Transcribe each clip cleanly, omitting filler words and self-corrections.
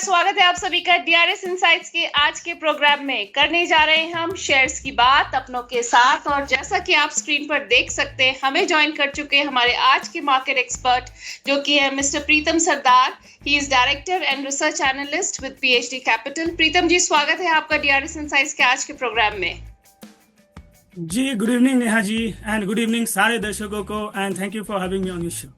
स्वागत है आप सभी का डीआरएस इनसाइट्स के आज के प्रोग्राम में। करने जा रहे हैं हम शेयर्स की बात अपनों के साथ, और जैसा कि आप स्क्रीन पर देख सकते हैं हमें ज्वाइन कर चुके हैं हमारे आज के मार्केट एक्सपर्ट जो कि है mister Pritam Sardar. He is director and research analyst with PhD Capital. Pritam ji, स्वागत है आपका डीआरएस इनसाइट्स के आज के प्रोग्राम में। जी, good evening Neha ji, and good evening सारे दर्शकों को, and thank you for having me on your show.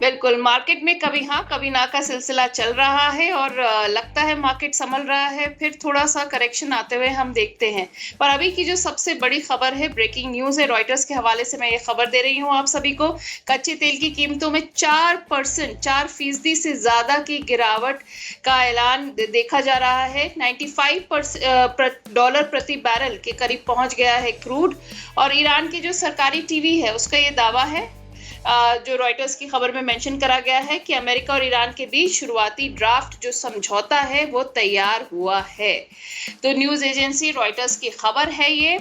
बिल्कुल, मार्केट में कभी हाँ कभी ना का सिलसिला चल रहा है और लगता है मार्केट संभल रहा है, फिर थोड़ा सा करेक्शन आते हुए हम देखते हैं। पर अभी की जो सबसे बड़ी खबर है, ब्रेकिंग न्यूज है, रॉयटर्स के हवाले से मैं ये खबर दे रही हूँ आप सभी को। कच्चे तेल की कीमतों में 4% से ज्यादा की गिरावट का ऐलान देखा जा रहा है। $95 प्रति बैरल के करीब पहुंच गया है क्रूड। और ईरान की जो सरकारी टीवी है उसका ये दावा है, जो रॉयटर्स की खबर में मेंशन करा गया है, कि अमेरिका और ईरान के बीच शुरुआती ड्राफ्ट जो समझौता है वो तैयार हुआ है। तो न्यूज एजेंसी रॉयटर्स की खबर है ये।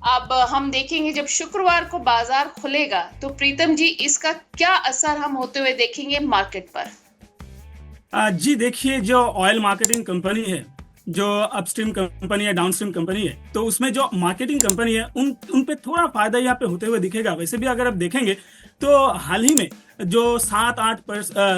अब हम देखेंगे जब शुक्रवार को बाजार खुलेगा तो प्रीतम जी इसका क्या असर हम होते हुए देखेंगे मार्केट पर। जी देखिए, जो ऑयल मार्केटिंग कंपनी है, जो अपस्ट्रीम कंपनी है, डाउनस्ट्रीम कंपनी है, तो उसमें जो मार्केटिंग कंपनी है उन पे थोड़ा फायदा यहाँ पे होते हुए दिखेगा। वैसे भी अगर आप देखेंगे तो हाल ही में जो 7-8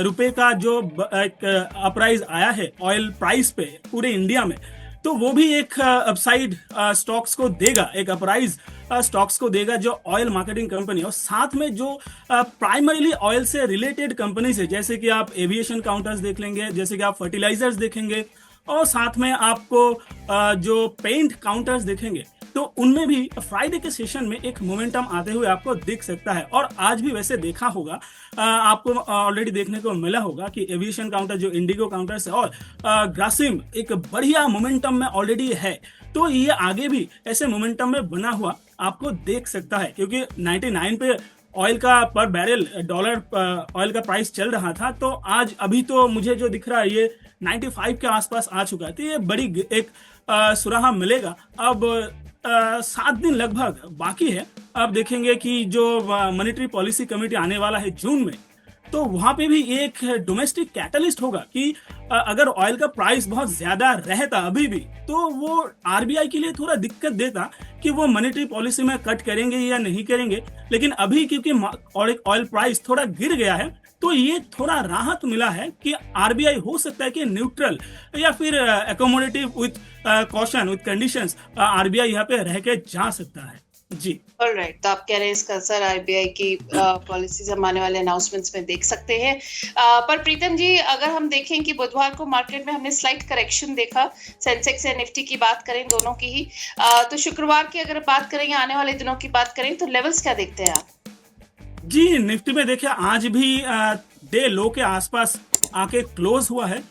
रुपए का जो एक अपराइज आया है ऑयल प्राइस पे पूरे इंडिया में, तो वो भी एक अपसाइड स्टॉक्स को देगा, एक अपराइज स्टॉक्स को देगा जो ऑयल मार्केटिंग कंपनी। और साथ में जो प्राइमरीली ऑयल से रिलेटेड कंपनीज है, जैसे कि आप एविएशन काउंटर्स देख लेंगे, जैसे कि आप फर्टिलाइजर्स देखेंगे, और साथ में आपको जो पेंट काउंटर्स देखेंगे, तो उनमें भी फ्राइडे के सेशन में एक मोमेंटम आते हुए आपको दिख सकता है। और आज भी वैसे देखा होगा, आपको ऑलरेडी देखने को मिला होगा कि एविएशन काउंटर जो इंडिगो काउंटर्स है और ग्रासिम एक बढ़िया मोमेंटम में ऑलरेडी है। तो ये आगे भी ऐसे मोमेंटम में बना हुआ आपको देख सकता है, क्योंकि 99 पे ऑयल का पर बैरल डॉलर ऑयल का प्राइस चल रहा था, तो आज अभी तो मुझे जो दिख रहा है ये 95 के आसपास आ चुका है। तो ये बड़ी एक सुराहा मिलेगा। अब 7 दिन लगभग बाकी है। अब देखेंगे कि जो मॉनेटरी पॉलिसी कमेटी आने वाला है जून में, तो वहां पे भी एक डोमेस्टिक कैटलिस्ट होगा कि अगर ऑयल का प्राइस बहुत ज्यादा रहता अभी भी, तो वो आरबीआई के लिए थोड़ा दिक्कत देता कि वो मॉनेटरी पॉलिसी में कट करेंगे या नहीं करेंगे। लेकिन अभी क्योंकि ऑयल प्राइस थोड़ा गिर गया है, तो ये थोड़ा राहत मिला है कि आरबीआई हो सकता है कि न्यूट्रल या फिर accommodative with caution with conditions RBI यहाँ पे रह के जा सकता है। जी, ऑलराइट, तो आप कह रहे हैं इसका असर आरबीआई की पॉलिसीज हम आने वाले अनाउंसमेंट्स में देख सकते हैं। पर प्रीतम जी, अगर हम देखें कि बुधवार को मार्केट में हमने स्लाइट करेक्शन देखा, सेंसेक्स या निफ्टी की बात करें, दोनों की ही, तो शुक्रवार की अगर बात करें या आने वाले दिनों की बात करें, तो लेवल्स क्या देखते हैं आप? जी, निफ्टी में देखिए आज भी डे लो के आसपास आके क्लोज हुआ है।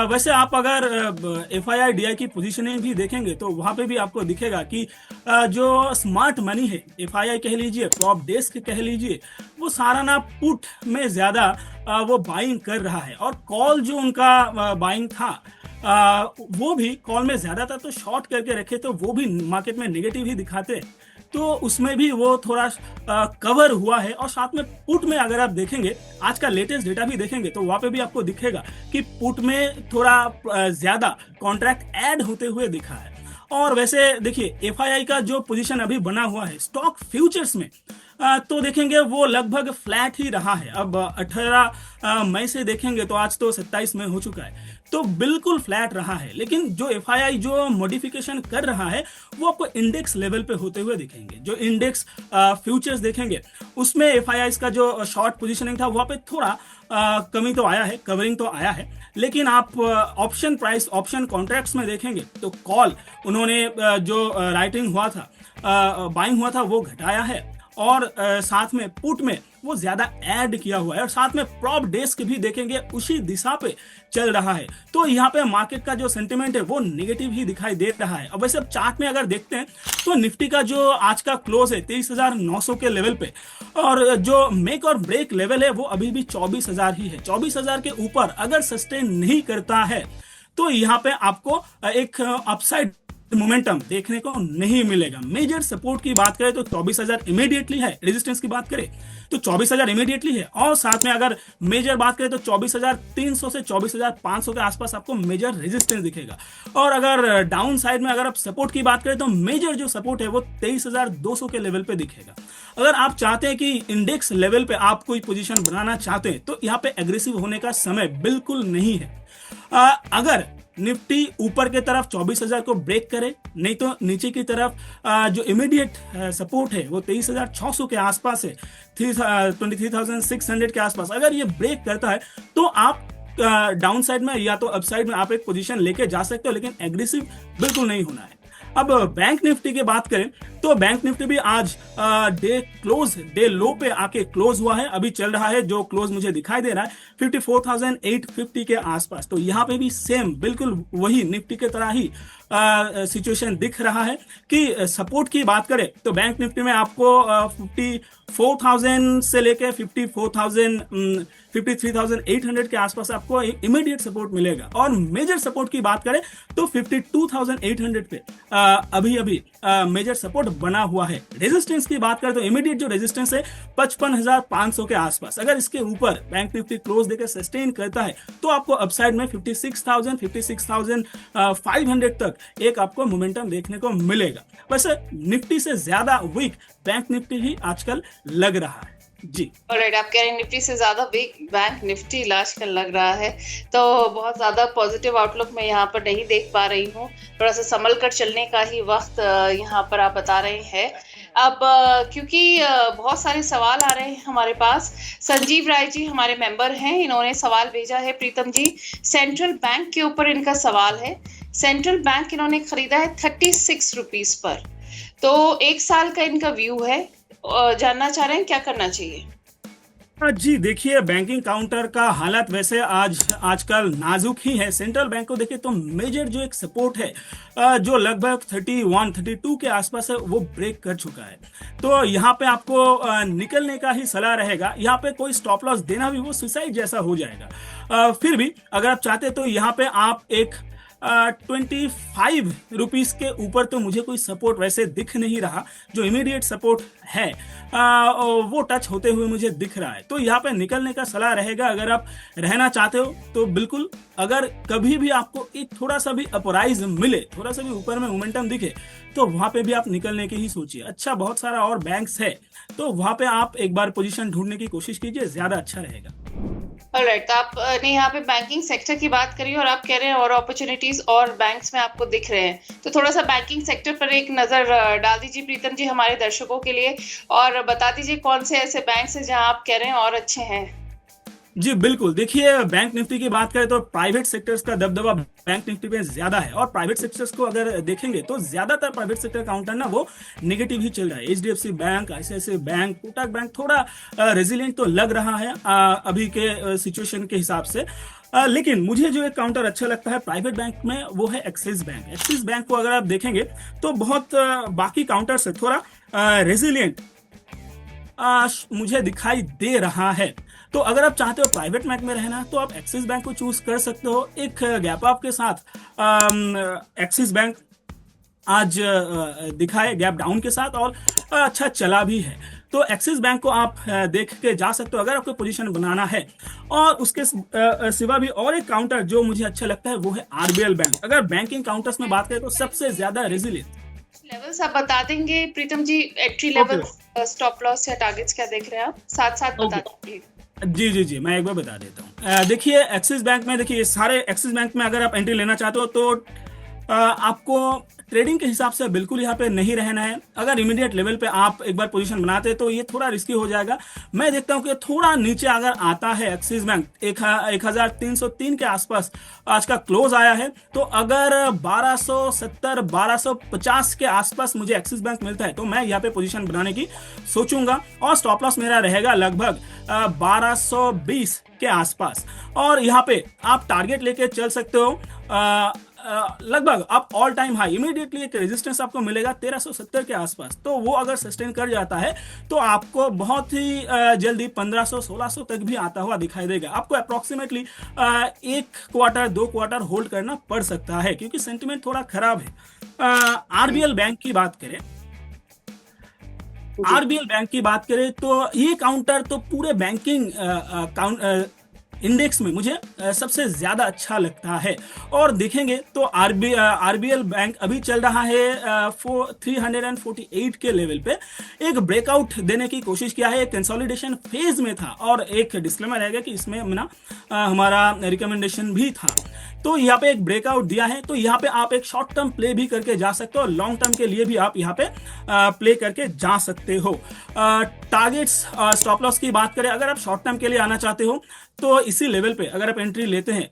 वैसे आप अगर एफआईआई डीआई की पोजीशनिंग भी देखेंगे तो वहां पे भी आपको दिखेगा कि जो स्मार्ट मनी है, एफआईआई कह लीजिए, प्रॉप डेस्क कह लीजिए, वो सारा ना पुट में ज्यादा वो बाइंग कर रहा है। और कॉल जो उनका बाइंग था, वो भी कॉल में ज्यादा था, तो शॉर्ट करके रखे तो वो भी मार्केट में नेगेटिव ही दिखाते, तो उसमें भी वो थोड़ा कवर हुआ है। और साथ में पुट में अगर आप देखेंगे, आज का लेटेस्ट डेटा भी देखेंगे, तो वहां पे भी आपको दिखेगा कि पुट में थोड़ा ज्यादा कॉन्ट्रैक्ट ऐड होते हुए दिखा है। और वैसे देखिए एफआईआई का जो पोजीशन अभी बना हुआ है स्टॉक फ्यूचर्स में, तो देखेंगे वो लगभग फ्लैट ही रहा है। अब 18 मई से देखेंगे तो आज तो 27 मई हो चुका है, तो बिल्कुल फ्लैट रहा है। लेकिन जो एफआईआई जो मॉडिफिकेशन कर रहा है वो आपको इंडेक्स लेवल पे होते हुए दिखेंगे। जो इंडेक्स फ्यूचर्स देखेंगे उसमें एफआईआई का जो शॉर्ट पोजीशनिंग था वहां पे थोड़ा कमी तो आया है, कवरिंग तो आया है। लेकिन आप ऑप्शन प्राइस, ऑप्शन कॉन्ट्रैक्ट्स में देखेंगे तो कॉल उन्होंने जो राइटिंग हुआ था, बाइंग हुआ था, वो घटाया है। और साथ में पुट में वो ज्यादा ऐड किया हुआ है। और साथ में प्रॉप डेस्क भी देखेंगे उसी दिशा पे चल रहा है। तो यहाँ पे मार्केट का जो सेंटिमेंट है वो नेगेटिव ही दिखाई दे रहा है। अब वैसे अब चार्ट में अगर देखते हैं तो निफ्टी का जो आज का क्लोज है 23,900 के लेवल पे, और जो मेक और ब्रेक लेवल है वो अभी भी 24,000 ही है। 24,000 के ऊपर अगर सस्टेन नहीं करता है तो यहाँ पे आपको एक अपसाइड मोमेंटम देखने को नहीं मिलेगा। मेजर सपोर्ट की बात करें तो 24,000 इमीडिएटली है, रेजिस्टेंस की बात करें तो 24,000 इमीडिएटली है, और साथ में अगर मेजर बात करें तो 24,300 से 24,500 के आसपास आपको मेजर रेजिस्टेंस दिखेगा। और अगर डाउन साइड में अगर आप सपोर्ट की बात करें तो मेजर जो सपोर्ट है वो 23,200 के लेवल पे दिखेगा। अगर आप चाहते हैं कि इंडेक्स लेवल पे आप कोई पोजीशन बनाना चाहते हैं तो यहाँ पे एग्रेसिव होने का समय बिल्कुल नहीं है। अगर निफ्टी ऊपर के तरफ 24,000 को ब्रेक करे, नहीं तो नीचे की तरफ जो इमीडिएट सपोर्ट है वो 23,600 के आसपास है, 23,600 के आसपास अगर ये ब्रेक करता है तो आप डाउन साइड में या तो अपसाइड में आप एक पोजीशन लेके जा सकते हो, लेकिन एग्रेसिव बिल्कुल नहीं होना है। अब बैंक निफ्टी की बात करें तो बैंक निफ्टी भी आज डे लो पे आके क्लोज हुआ है, अभी चल रहा है, जो क्लोज मुझे दिखाई दे रहा है 54,850 के आसपास। तो यहाँ पे भी सेम बिल्कुल वही निफ्टी के तरह ही सिचुएशन दिख रहा है कि सपोर्ट की बात करें तो बैंक निफ्टी में आपको 54,000 से लेकर 53,800 के आसपास आपको इमीडिएट सपोर्ट मिलेगा। और मेजर सपोर्ट की बात करें तो 52,800 पे अभी मेजर सपोर्ट बना हुआ है। रेजिस्टेंस की बात करें तो इमीडिएट जो रेजिस्टेंस है 55,500 के आसपास, अगर इसके ऊपर बैंक निफ्टी क्लोज देकर सस्टेन करता है तो आपको अपसाइड में 56,500 तक एक आपको मोमेंटम देखने को मिलेगा। वैसे निफ्टी से ज्यादा वीक बैंक निफ्टी ही आजकल लग रहा है। जी ऑलराइट, आप कह रहे हैं निफ्टी से ज्यादा वीक बैंक निफ्टी आजकल लग रहा है, तो बहुत ज्यादा पॉजिटिव आउटलुक मैं यहाँ पर नहीं देख पा रही हूँ। थोड़ा सा संभल कर चलने का ही वक्त यहाँ पर आप बता रहे हैं। अब क्योंकि बहुत सारे सवाल आ रहे हैं हमारे पास, संजीव राय जी हमारे मेंबर हैं, इन्होंने सवाल भेजा है प्रीतम जी, सेंट्रल बैंक के ऊपर इनका सवाल है। सेंट्रल बैंक इन्होंने खरीदा है 36 रुपीस पर, तो एक साल का इनका व्यू है, जानना चाह रहे हैं क्या करना चाहिए। जी देखिए, बैंकिंग काउंटर का हालत वैसे आजकल नाजुक ही है। सेंट्रल बैंक को देखिए तो मेजर जो एक सपोर्ट है जो लगभग 31-32 के आसपास है वो ब्रेक कर चुका है। तो यहाँ पे आपको निकलने का ही सलाह रहेगा। यहाँ पे कोई स्टॉप लॉस देना भी वो सुसाइड जैसा हो जाएगा। फिर भी अगर आप चाहते तो यहाँ पे आप एक 25 रुपीस के ऊपर तो मुझे कोई सपोर्ट वैसे दिख नहीं रहा। जो इमीडिएट सपोर्ट है वो टच होते हुए मुझे दिख रहा है, तो यहाँ पे निकलने का सलाह रहेगा। अगर आप रहना चाहते हो तो बिल्कुल, अगर कभी भी आपको एक थोड़ा सा भी अपराइज मिले, थोड़ा सा भी ऊपर में मोमेंटम दिखे, तो वहां पे भी आप निकलने की ही सोचिए। अच्छा, बहुत सारा और बैंक्स है तो वहां पे आप एक बार पोजीशन ढूंढने की कोशिश कीजिए, ज्यादा अच्छा रहेगा। ऑलराइट, तो आपने यहाँ पे बैंकिंग सेक्टर की बात करी और आप कह रहे हैं और अपॉर्चुनिटीज और बैंक्स में आपको दिख रहे हैं, तो थोड़ा सा बैंकिंग सेक्टर पर एक नजर डाल दीजिए प्रीतम जी हमारे दर्शकों के लिए, और बता दीजिए कौन से ऐसे बैंक्स हैं जहां आप कह रहे हैं और अच्छे हैं। जी बिल्कुल, देखिए बैंक निफ्टी की बात करें तो प्राइवेट सेक्टर्स का दबदबा बैंक निफ्टी पे ज्यादा है, और प्राइवेट सेक्टर्स को अगर देखेंगे तो ज्यादातर प्राइवेट सेक्टर काउंटर ना वो नेगेटिव ही चल रहा है। HDFC bank, ICICI bank, Kotak bank थोड़ा रेजिलिएंट तो लग रहा है अभी के सिचुएशन के हिसाब से। लेकिन मुझे जो एक काउंटर अच्छा लगता है प्राइवेट बैंक में वो है एक्सिस बैंक। एक्सिस बैंक को अगर आप देखेंगे तो बहुत बाकी काउंटर से थोड़ा रेजिलिएंट मुझे दिखाई दे रहा है। तो अगर आप चाहते हो प्राइवेट बैंक में रहना तो आप एक्सिस बैंक को चूज कर सकते हो। एक गैप अप के साथ एक्सिस बैंक आज दिखाए गैप डाउन के साथ, और अच्छा चला भी है। तो एक्सिस बैंक को आप देख के जा सकते हो अगर आपको पोजीशन बनाना है। और उसके सिवा भी और एक काउंटर जो मुझे अच्छा लगता है वो है आरबीएल बैंक। अगर बैंकिंग काउंटर्स में बात करें तो सबसे ज्यादा रेजिलिएंट लेवल्स आप बता देंगे प्रीतम जी, एंट्री लेवल, स्टॉप लॉस या टारगेट्स क्या देख रहे हैं आप, साथ साथ बता दीजिए। जी मैं एक बार बता देता हूँ। देखिए एक्सिस बैंक में, देखिए सारे एक्सिस बैंक में अगर आप एंट्री लेना चाहते हो तो आपको ट्रेडिंग के हिसाब से बिल्कुल यहाँ पे नहीं रहना है। अगर इमीडिएट लेवल पे आप एक बार पोजीशन बनाते हैं तो ये थोड़ा रिस्की हो जाएगा। मैं देखता हूँ कि थोड़ा नीचे अगर आता है एक्सिस बैंक 1303 के आसपास आज का क्लोज आया है, तो अगर 1270-1250 के आसपास मुझे एक्सिस बैंक मिलता है तो मैं यहाँ पे पोजीशन बनाने की सोचूंगा, और स्टॉप लॉस मेरा रहेगा लगभग 1220 के आसपास। और यहाँ पे आप टारगेट लेके चल सकते हो लगभग आप ऑल टाइम हाई, इमीडिएटली एक रेजिस्टेंस आपको मिलेगा 1370 के आसपास। तो वो अगर सस्टेन कर जाता है तो आपको बहुत ही जल्दी 1500-1600 तक भी आता हुआ दिखाई देगा। आपको अप्रोक्सीमेटली 1 क्वार्टर 2 क्वार्टर होल्ड करना पड़ सकता है, क्योंकि सेंटिमेंट थोड़ा खराब है। आरबीएल बैंक की बात करें, आरबीएल बैंक की बात करें तो ये काउंटर तो पूरे बैंकिंग इंडेक्स में मुझे सबसे ज्यादा अच्छा लगता है। और देखेंगे तो आरबीएल बैंक अभी चल रहा है 348 के लेवल पे, एक ब्रेकआउट देने की कोशिश किया है, कंसोलिडेशन फेज में था। और एक डिस्क्लेमर रहेगा कि इसमें ना हमारा रिकमेंडेशन भी था। तो यहाँ पे एक ब्रेकआउट दिया है, तो यहाँ पे आप एक शॉर्ट टर्म प्ले भी करके जा सकते हो, लॉन्ग टर्म के लिए भी आप यहाँ पे प्ले करके जा सकते हो। टारगेट्स, स्टॉप लॉस की बात करें, अगर आप शॉर्ट टर्म के लिए आना चाहते हो तो इसी लेवल पे अगर आप एंट्री लेते हैं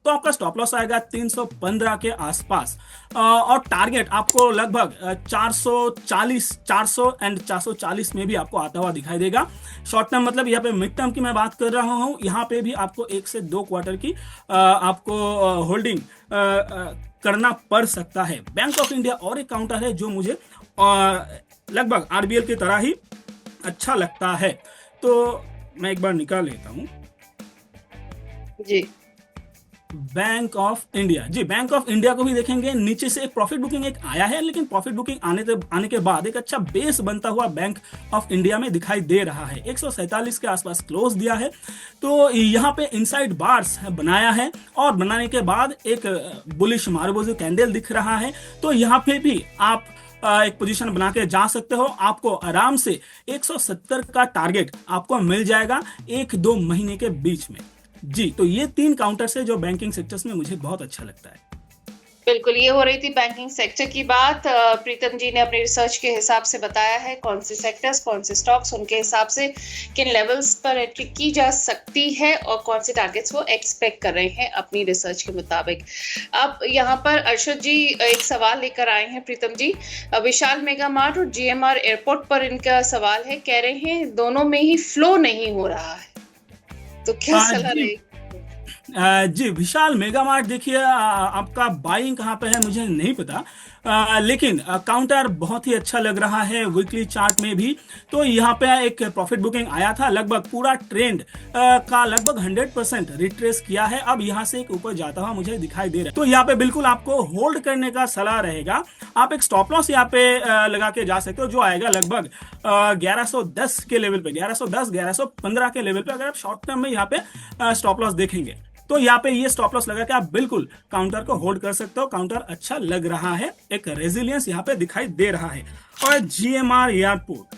तो आपका स्टॉप लॉस आएगा 315 के आसपास, और टारगेट आपको लगभग 440, 400 एंड 440 में भी आपको आता हुआ दिखाई देगा। शॉर्ट टर्म मतलब यहाँ पे मिड टर्म की मैं बात कर रहा हूँ, यहाँ पे भी आपको 1 से 2 क्वार्टर की आपको होल्डिंग करना पड़ सकता है। बैंक ऑफ इंडिया और एक काउंटर है जो मुझे लगभग आरबीएल की तरह ही अच्छा लगता है, तो मैं एक बार निकाल लेता हूँ। जी, बैंक ऑफ इंडिया, जी बैंक ऑफ इंडिया को भी देखेंगे, नीचे से एक प्रॉफिट बुकिंग एक आया है, लेकिन प्रॉफिट बुकिंग आने के बाद एक अच्छा बेस बनता हुआ बैंक ऑफ इंडिया में दिखाई दे रहा है। 147 के आसपास क्लोज दिया है, तो यहाँ पे इनसाइड बार्स बनाया है और बनाने के बाद एक बुलिश मारुबोजू कैंडल दिख रहा है। तो यहाँ पे भी आप एक पोजीशन बना के जा सकते हो, आपको आराम से 170 का टारगेट आपको मिल जाएगा 1-2 महीने के बीच में। जी, तो ये 3 काउंटर्स है जो बैंकिंग सेक्टर्स में मुझे बहुत अच्छा लगता है। बिल्कुल, ये हो रही थी बैंकिंग सेक्टर की बात। प्रीतम जी ने अपनी रिसर्च के हिसाब से बताया है कौन से सेक्टर्स, कौन से स्टॉक्स, उनके हिसाब से किन लेवल्स पर एंट्री की जा सकती है और कौन से टारगेट्स वो एक्सपेक्ट कर रहे हैं अपनी रिसर्च के मुताबिक। अब यहाँ पर अर्शद जी एक सवाल लेकर आए हैं प्रीतम जी, विशाल मेगा मार्ट और जीएमआर एयरपोर्ट पर इनका सवाल है, कह रहे हैं दोनों में ही फ्लो नहीं हो रहा है, तो क्या सलाह रहेगी? जी, विशाल मेगा मार्ट देखिए, आपका बाइंग कहाँ पे है मुझे नहीं पता, लेकिन काउंटर बहुत ही अच्छा लग रहा है वीकली चार्ट में भी। तो यहाँ पे एक प्रॉफिट बुकिंग आया था, लगभग पूरा ट्रेंड का लगभग 100% रिट्रेस किया है, अब यहाँ से एक ऊपर जाता हुआ मुझे दिखाई दे रहा है। तो यहाँ पे बिल्कुल आपको होल्ड करने का सलाह रहेगा। आप एक स्टॉप लॉस यहाँ पे लगा के जा सकते हो, जो आएगा लगभग 1110 के लेवल पे, 1110, 1115 के लेवल पे। अगर आप शॉर्ट टर्म में यहाँ पे स्टॉप लॉस देखेंगे तो यहाँ पे ये स्टॉप लॉस लगा के आप बिल्कुल काउंटर को होल्ड कर सकते हो। काउंटर अच्छा लग रहा है, एक रेजिलियंस यहाँ पे दिखाई दे रहा है। और जीएमआर एयरपोर्ट,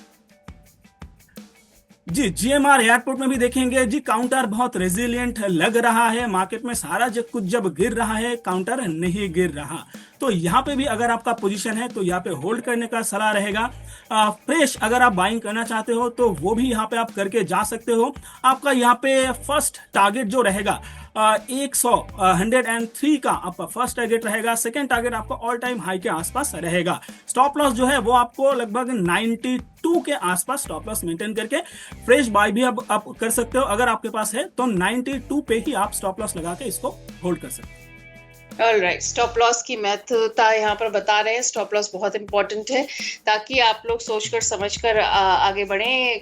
जी जीएमआर एयरपोर्ट में भी देखेंगे जी, काउंटर बहुत रेजिलियंट लग रहा है। मार्केट में सारा कुछ जब गिर रहा है, काउंटर नहीं गिर रहा। तो यहाँ पे भी अगर आपका पोजीशन है तो यहाँ पे होल्ड करने का सलाह रहेगा। फ्रेश अगर आप बाइंग करना चाहते हो तो वो भी यहाँ पे आप करके जा सकते हो। आपका यहाँ पे फर्स्ट टारगेट जो रहेगा 103 का आपका फर्स्ट टारगेट रहेगा। सेकेंड टारगेट आपका ऑल टाइम हाई के आसपास रहेगा। स्टॉप लॉस जो है वो आपको लगभग 92 के आसपास स्टॉप लॉस मेंटेन करके फ्रेश बाय भी आप कर सकते हो। अगर आपके पास है तो 92 पे ही आप स्टॉप लॉस लगा के इसको होल्ड कर सकते हो। ऑलराइट, स्टॉप लॉस की महत्वता यहाँ पर बता रहे हैं। स्टॉप लॉस बहुत इंपॉर्टेंट है ताकि आप लोग सोचकर समझकर आगे बढ़ें।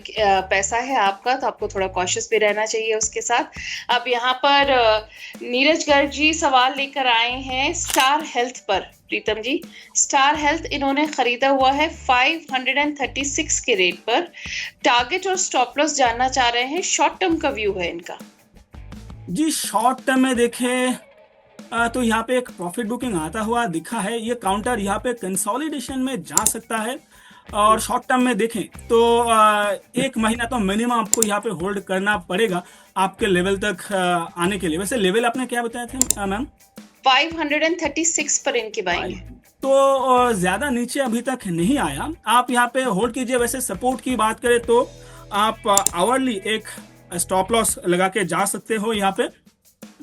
पैसा है आपका तो आपको थोड़ा कॉशियस भी रहना चाहिए उसके साथ। अब यहाँ पर नीरज गर्ग जी सवाल लेकर आए हैं स्टार हेल्थ पर। प्रीतम जी, स्टार हेल्थ इन्होंने खरीदा हुआ है 536 के रेट पर। टारगेट और स्टॉप लॉस जानना चाह रहे हैं, शॉर्ट टर्म का व्यू है इनका। जी शॉर्ट टर्म में देखें तो यहाँ पे एक प्रॉफिट बुकिंग आता हुआ दिखा है। ये काउंटर यहाँ पे कंसोलिडेशन में जा सकता है। और शॉर्ट टर्म में देखें तो 1 महीना तो मिनिमम आपको यहाँ पे होल्ड करना पड़ेगा आपके लेवल तक आने के लिए। वैसे लेवल आपने क्या बताया था मैम? 536 पर इनकी बाइंग। तो ज्यादा नीचे अभी तक नहीं आया, आप यहाँ पे होल्ड कीजिए। वैसे सपोर्ट की बात करें तो आप आवरली एक स्टॉप लॉस लगा के जा सकते हो यहाँ पे,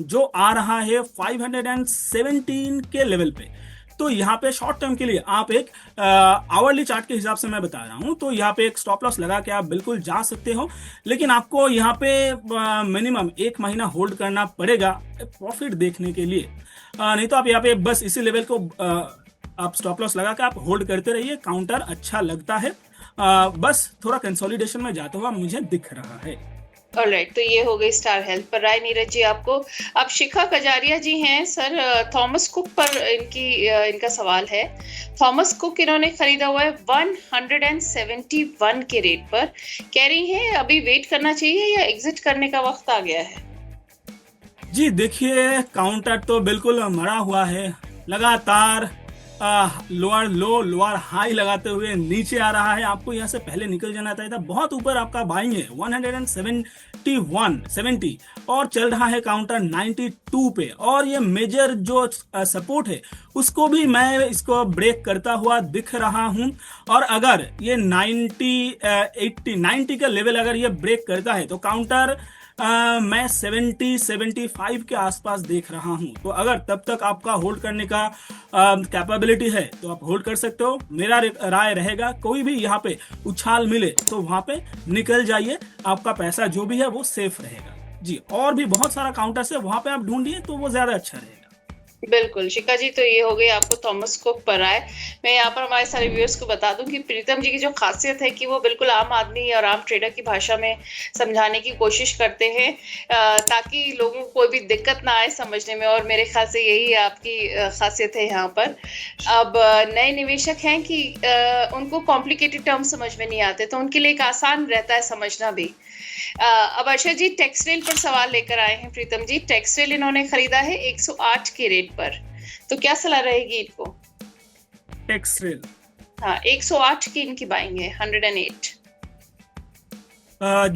जो आ रहा है 517 के लेवल पे। तो यहाँ पे शॉर्ट टर्म के लिए आप एक आवरली चार्ट के हिसाब से मैं बता रहा हूँ, तो यहाँ पे एक स्टॉप लॉस लगा के आप बिल्कुल जा सकते हो। लेकिन आपको यहाँ पे मिनिमम 1 महीना होल्ड करना पड़ेगा प्रॉफिट देखने के लिए। नहीं तो आप यहाँ पे बस इसी लेवल को आप स्टॉप लॉस लगा के आप होल्ड करते रहिए। काउंटर अच्छा लगता है, बस थोड़ा कंसोलिडेशन में जाता हुआ मुझे दिख रहा है। ऑलराइट, तो ये हो गई स्टार हेल्थ पर राय नीरज जी आपको। अब शिखा कजारिया जी हैं सर, थॉमस कुक पर इनका सवाल है। थॉमस कुक इन्होंने खरीदा हुआ है 171 के रेट पर। कह रही हैं अभी वेट करना चाहिए या एग्जिट करने का वक्त आ गया है? जी देखिए, काउंटर तो बिल्कुल मरा हुआ है, लगातार लोअर लो लोअर हाई लगाते हुए नीचे आ रहा है। आपको यहाँ से पहले निकल जाना चाहिए था। बहुत ऊपर आपका बाइंग है 171 और चल रहा है काउंटर 92 पे। और ये मेजर जो सपोर्ट है उसको भी मैं इसको ब्रेक करता हुआ दिख रहा हूं। और अगर ये 90 का लेवल अगर ये ब्रेक करता है तो काउंटर मैं 75 के आसपास देख रहा हूं। तो अगर तब तक आपका होल्ड करने का कैपेबिलिटी है तो आप होल्ड कर सकते हो। मेरा राय रहेगा कोई भी यहाँ पे उछाल मिले तो वहां पे निकल जाइए, आपका पैसा जो भी है वो सेफ रहेगा जी। और भी बहुत सारा काउंटर है, वहां पे आप ढूंढिए तो वो ज्यादा अच्छा रहेगा। बिल्कुल शिखा जी, तो ये हो गई आपको थॉमस कुक पर आए। मैं यहाँ पर हमारे सारे व्यूअर्स को बता दूं कि प्रीतम जी की जो खासियत है कि वो बिल्कुल आम आदमी और आम ट्रेडर की भाषा में समझाने की कोशिश करते हैं ताकि लोगों को कोई भी दिक्कत ना आए समझने में। और मेरे ख्याल से यही आपकी खासियत है यहाँ पर। अब नए निवेशक हैं कि उनको कॉम्प्लिकेटेड टर्म समझ में नहीं आते, तो उनके लिए एक आसान रहता है समझना भी। अब अर्षद जी टेक्सटाइल पर सवाल लेकर आए हैं प्रीतम जी। टेक्सटाइल इन्होंने खरीदा है 108 के रेट पर, तो क्या सलाह रहेगी इनको? टेक्सटाइल, हाँ 108 की इनकी बाइंग है, 108।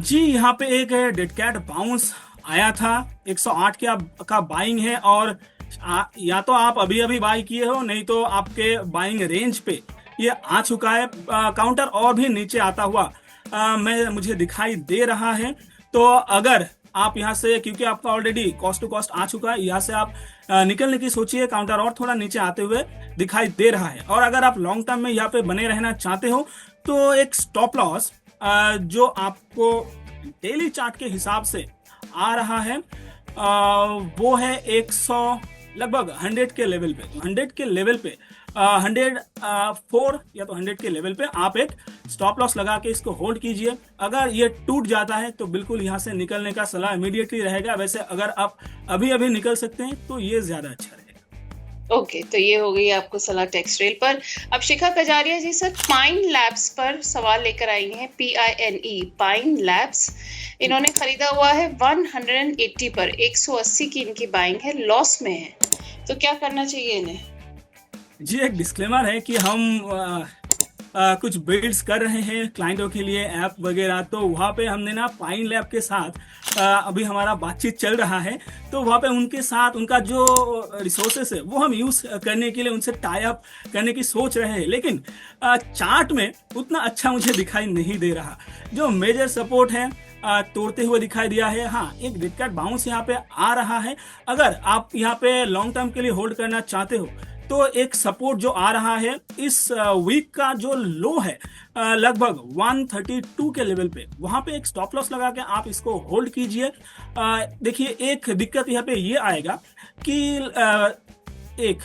जी यहाँ पे एक डेड कैट बाउंस आया था, 108 का बाइंग है। और या तो आप अभी अभी बाई किए हो, नहीं तो आपके बाइंग रेंज पे ये आ चुका है। काउंटर और भी नीचे आता हुआ मुझे दिखाई दे रहा है। तो अगर आप यहाँ से, क्योंकि आपका ऑलरेडी कॉस्ट टू कॉस्ट आ चुका है, यहाँ से आप निकलने की सोचिए। काउंटर और थोड़ा नीचे आते हुए दिखाई दे रहा है। और अगर आप लॉन्ग टर्म में यहाँ पे बने रहना चाहते हो तो एक स्टॉप लॉस जो आपको डेली चार्ट के हिसाब से आ रहा है वो है 100 लगभग 100 के लेवल पे। तो 100 के लेवल पे 104 या तो 100 के लेवल पे आप एक स्टॉप लॉस लगा के इसको होल्ड कीजिए। अगर ये टूट जाता है तो बिल्कुल यहाँ से निकलने का सलाह इमीडिएटली रहेगा। वैसे अगर आप अभी अभी निकल सकते हैं तो ये ज्यादा अच्छा रहेगा। ओके, तो ये हो गई आपको सलाह टेक्सटाइल पर। अब शिखा कजारिया जी सर पाइन लैब्स पर सवाल लेकर आई हैं, PINE पाइन लैब्स। इन्होंने खरीदा हुआ है 180 पर, 180 की इनकी बाइंग है, लॉस में है, तो क्या करना चाहिए इन्हें? जी एक डिस्क्लेमर है कि हम कुछ बिल्ड्स कर रहे हैं क्लाइंटों के लिए ऐप वगैरह। तो वहाँ पे हमने ना पाइन लैब के साथ अभी हमारा बातचीत चल रहा है। तो वहाँ पे उनके साथ उनका जो रिसोर्सेस है वो हम यूज करने के लिए उनसे टाई अप करने की सोच रहे हैं। लेकिन चार्ट में उतना अच्छा मुझे दिखाई नहीं दे रहा। जो मेजर सपोर्ट है तोड़ते हुए दिखाई दिया है। हाँ, एक डेड कैट बाउंस यहाँ पे आ रहा है। अगर आप यहाँ पे लॉन्ग टर्म के लिए होल्ड करना चाहते हो तो एक सपोर्ट जो आ रहा है इस वीक का जो लो है लगभग 132 के लेवल पे, वहां पे एक स्टॉप लॉस लगा के आप इसको होल्ड कीजिए। देखिए एक दिक्कत यहाँ पे ये आएगा कि एक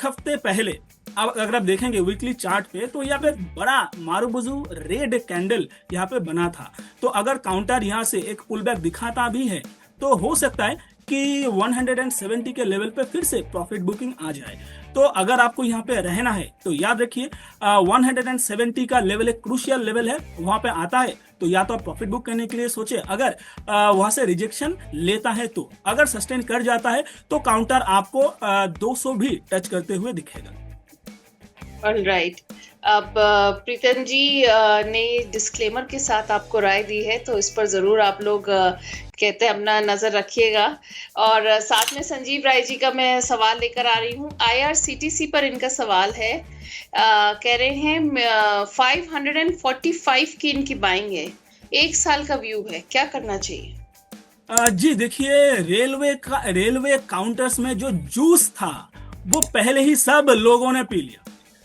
हफ्ते पहले अब अगर आप देखेंगे वीकली चार्ट पे तो यहाँ पे बड़ा मारूबुजू रेड कैंडल यहाँ पे बना था। तो अगर काउंटर यहाँ से एक पुल बैक दिखाता भी है तो हो सकता है कि 170 के लेवल पे फिर से प्रॉफिट बुकिंग आ जाए। तो अगर आपको यहाँ पे रहना है तो याद रखिए 170 का लेवल एक क्रूशियल लेवल है, वहां पे आता है तो या तो आप प्रॉफिट बुक करने के लिए सोचे। अगर वहां से रिजेक्शन लेता है तो, अगर सस्टेन कर जाता है तो काउंटर आपको 200 भी टच करते हुए दिखेगा। ऑलराइट, अब प्रीतम जी ने डिस्क्लेमर के साथ आपको राय दी है, तो इस पर जरूर आप लोग कहते हैं अपना नजर रखिएगा। और साथ में संजीव राय जी का मैं सवाल लेकर आ रही हूँ। IRCTC पर इनका सवाल है, कह रहे हैं 545 की इनकी बाइंग है, 1 साल का व्यू है, क्या करना चाहिए? जी देखिए, रेलवे काउंटर्स में जो जूस था वो पहले ही सब लोगों ने पी लिया,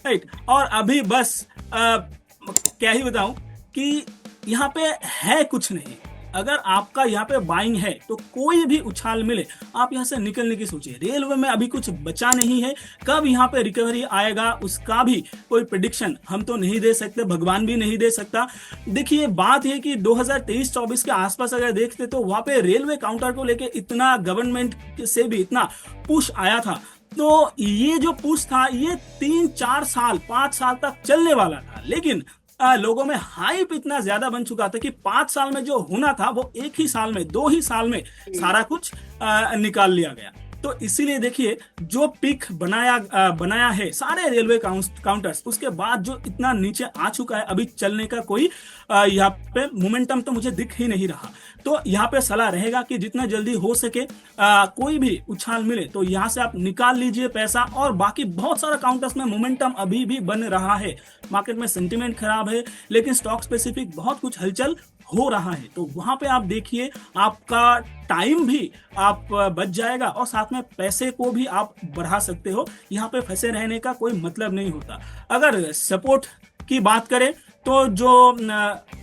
राइट। और अभी बस क्या ही बताऊं कि यहाँ पे है कुछ नहीं। अगर आपका यहाँ पे बाइंग है तो कोई भी उछाल मिले आप यहाँ से निकलने की सोचिए। रेलवे में अभी कुछ बचा नहीं है, कब यहाँ पे रिकवरी आएगा उसका भी कोई प्रेडिक्शन हम तो नहीं दे सकते, भगवान भी नहीं दे सकता। देखिए बात है कि 2023-24 के आसपास अगर देखते तो वहां पे रेलवे काउंटर को लेके इतना गवर्नमेंट से भी इतना पुश आया था, तो ये जो पुश था ये 3-4 साल 5 साल तक चलने वाला था, लेकिन लोगों में हाइप इतना ज्यादा बन चुका था कि 5 साल में जो होना था वो एक ही साल में 2 ही साल में सारा कुछ निकाल लिया गया। तो इसीलिए देखिए जो पिक बनाया है सारे रेलवे काउंटर्स, उसके बाद जो इतना नीचे आ चुका है, अभी चलने का कोई यहाँ पे मोमेंटम तो मुझे दिख ही नहीं रहा। तो यहाँ पे सलाह रहेगा कि जितना जल्दी हो सके कोई भी उछाल मिले तो यहाँ से आप निकाल लीजिए पैसा। और बाकी बहुत सारा काउंटर्स में मोमेंटम अभी भी बन रहा है, मार्केट में सेंटिमेंट खराब है लेकिन स्टॉक स्पेसिफिक बहुत कुछ हलचल हो रहा है, तो वहां पे आप देखिए आपका टाइम भी आप बच जाएगा और साथ में पैसे को भी आप बढ़ा सकते हो। यहाँ पे फंसे रहने का कोई मतलब नहीं होता। अगर सपोर्ट की बात करें तो जो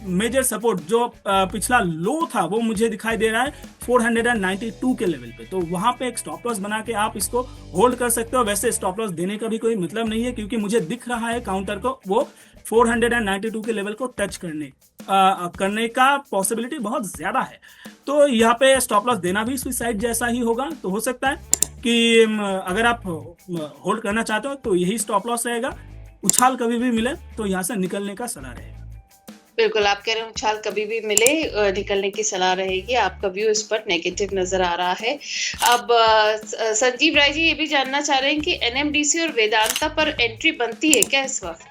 मेजर सपोर्ट जो पिछला लो था वो मुझे दिखाई दे रहा है 492 के लेवल पे, तो वहां पे एक स्टॉप लॉस बना के आप इसको होल्ड कर सकते हो। वैसे स्टॉप लॉस देने का भी कोई मतलब नहीं है क्योंकि मुझे दिख रहा है काउंटर को वो 492 के लेवल को टच करने का पॉसिबिलिटी बहुत ज्यादा है, तो यहाँ पे स्टॉप लॉस देना भी सुसाइड जैसा ही होगा। तो हो सकता है कि अगर आप होल्ड करना चाहते हो तो यही स्टॉप लॉस रहेगा। उछाल कभी भी मिले तो यहाँ से निकलने का सलाह रहेगा। बिल्कुल, आप कह रहे हैं उछाल कभी भी मिले निकलने की सलाह रहेगी। आपका व्यू इस पर नेगेटिव नजर आ रहा है। अब संजीव राय जी ये भी जानना चाह रहे हैं कि एनएमडीसी और वेदांता पर एंट्री बनती है क्या इस वक्त?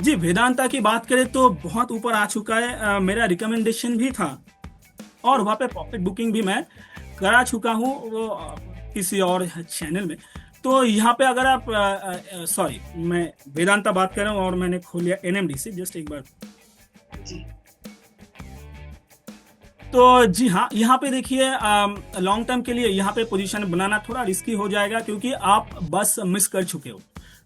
जी, वेदांता की बात करें तो बहुत ऊपर आ चुका है, मेरा रिकमेंडेशन भी था और वहाँ पे प्रॉफिट बुकिंग भी मैं करा चुका हूँ किसी और चैनल में। तो यहाँ पे अगर आप सॉरी मैं वेदांता बात कर रहा हूँ और मैंने खोल लिया एनएमडीसी, जस्ट एक बार जी। तो जी हाँ, यहाँ पे देखिए लॉन्ग टर्म के लिए यहाँ पे पोजीशन बनाना थोड़ा रिस्की हो जाएगा क्योंकि आप बस मिस कर चुके हो।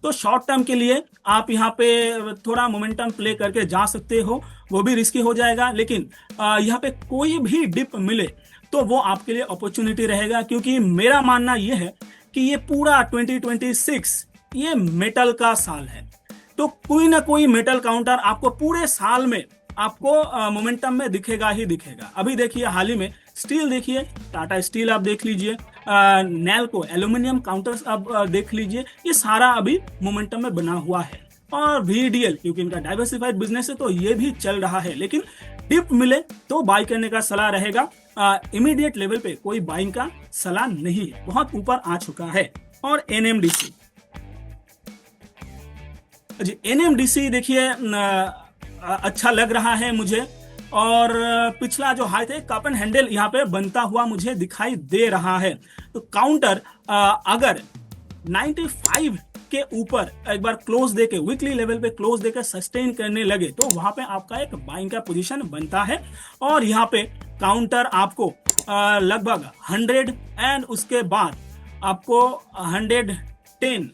तो शॉर्ट टर्म के लिए आप यहाँ पे थोड़ा मोमेंटम प्ले करके जा सकते हो, वो भी रिस्की हो जाएगा। लेकिन यहाँ पे कोई भी डिप मिले तो वो आपके लिए अपॉर्चुनिटी रहेगा क्योंकि मेरा मानना ये है कि ये पूरा 2026 ये मेटल का साल है, तो कोई ना कोई मेटल काउंटर आपको पूरे साल में आपको मोमेंटम में दिखेगा ही दिखेगा। अभी देखिए हाल ही में स्टील देखिए, टाटा स्टील आप देख लीजिए, नैल्को एल्यूमिनियम काउंटर्स आप देख लीजिए, ये सारा अभी मोमेंटम में बना हुआ है। और VDL क्योंकि इनका डाइवर्सिफाइड बिजनेस है तो ये भी चल रहा है, लेकिन डिप मिले तो बाई करने का सलाह रहेगा। इमीडिएट लेवल पे कोई बाइंग का सलाह नहीं है, बहुत ऊपर आ चुका है। और एनएमडीसी जी, एनएमडीसी देखिए अच्छा लग रहा है मुझे और पिछला जो हाई थे कप एंड हैंडल यहाँ पे बनता हुआ मुझे दिखाई दे रहा है। तो काउंटर अगर 95 के ऊपर एक बार क्लोज देके वीकली लेवल पे क्लोज देकर सस्टेन करने लगे तो वहां पे आपका एक बाइंग का पोजीशन बनता है। और यहाँ पे काउंटर आपको लगभग 100 एंड उसके बाद आपको 110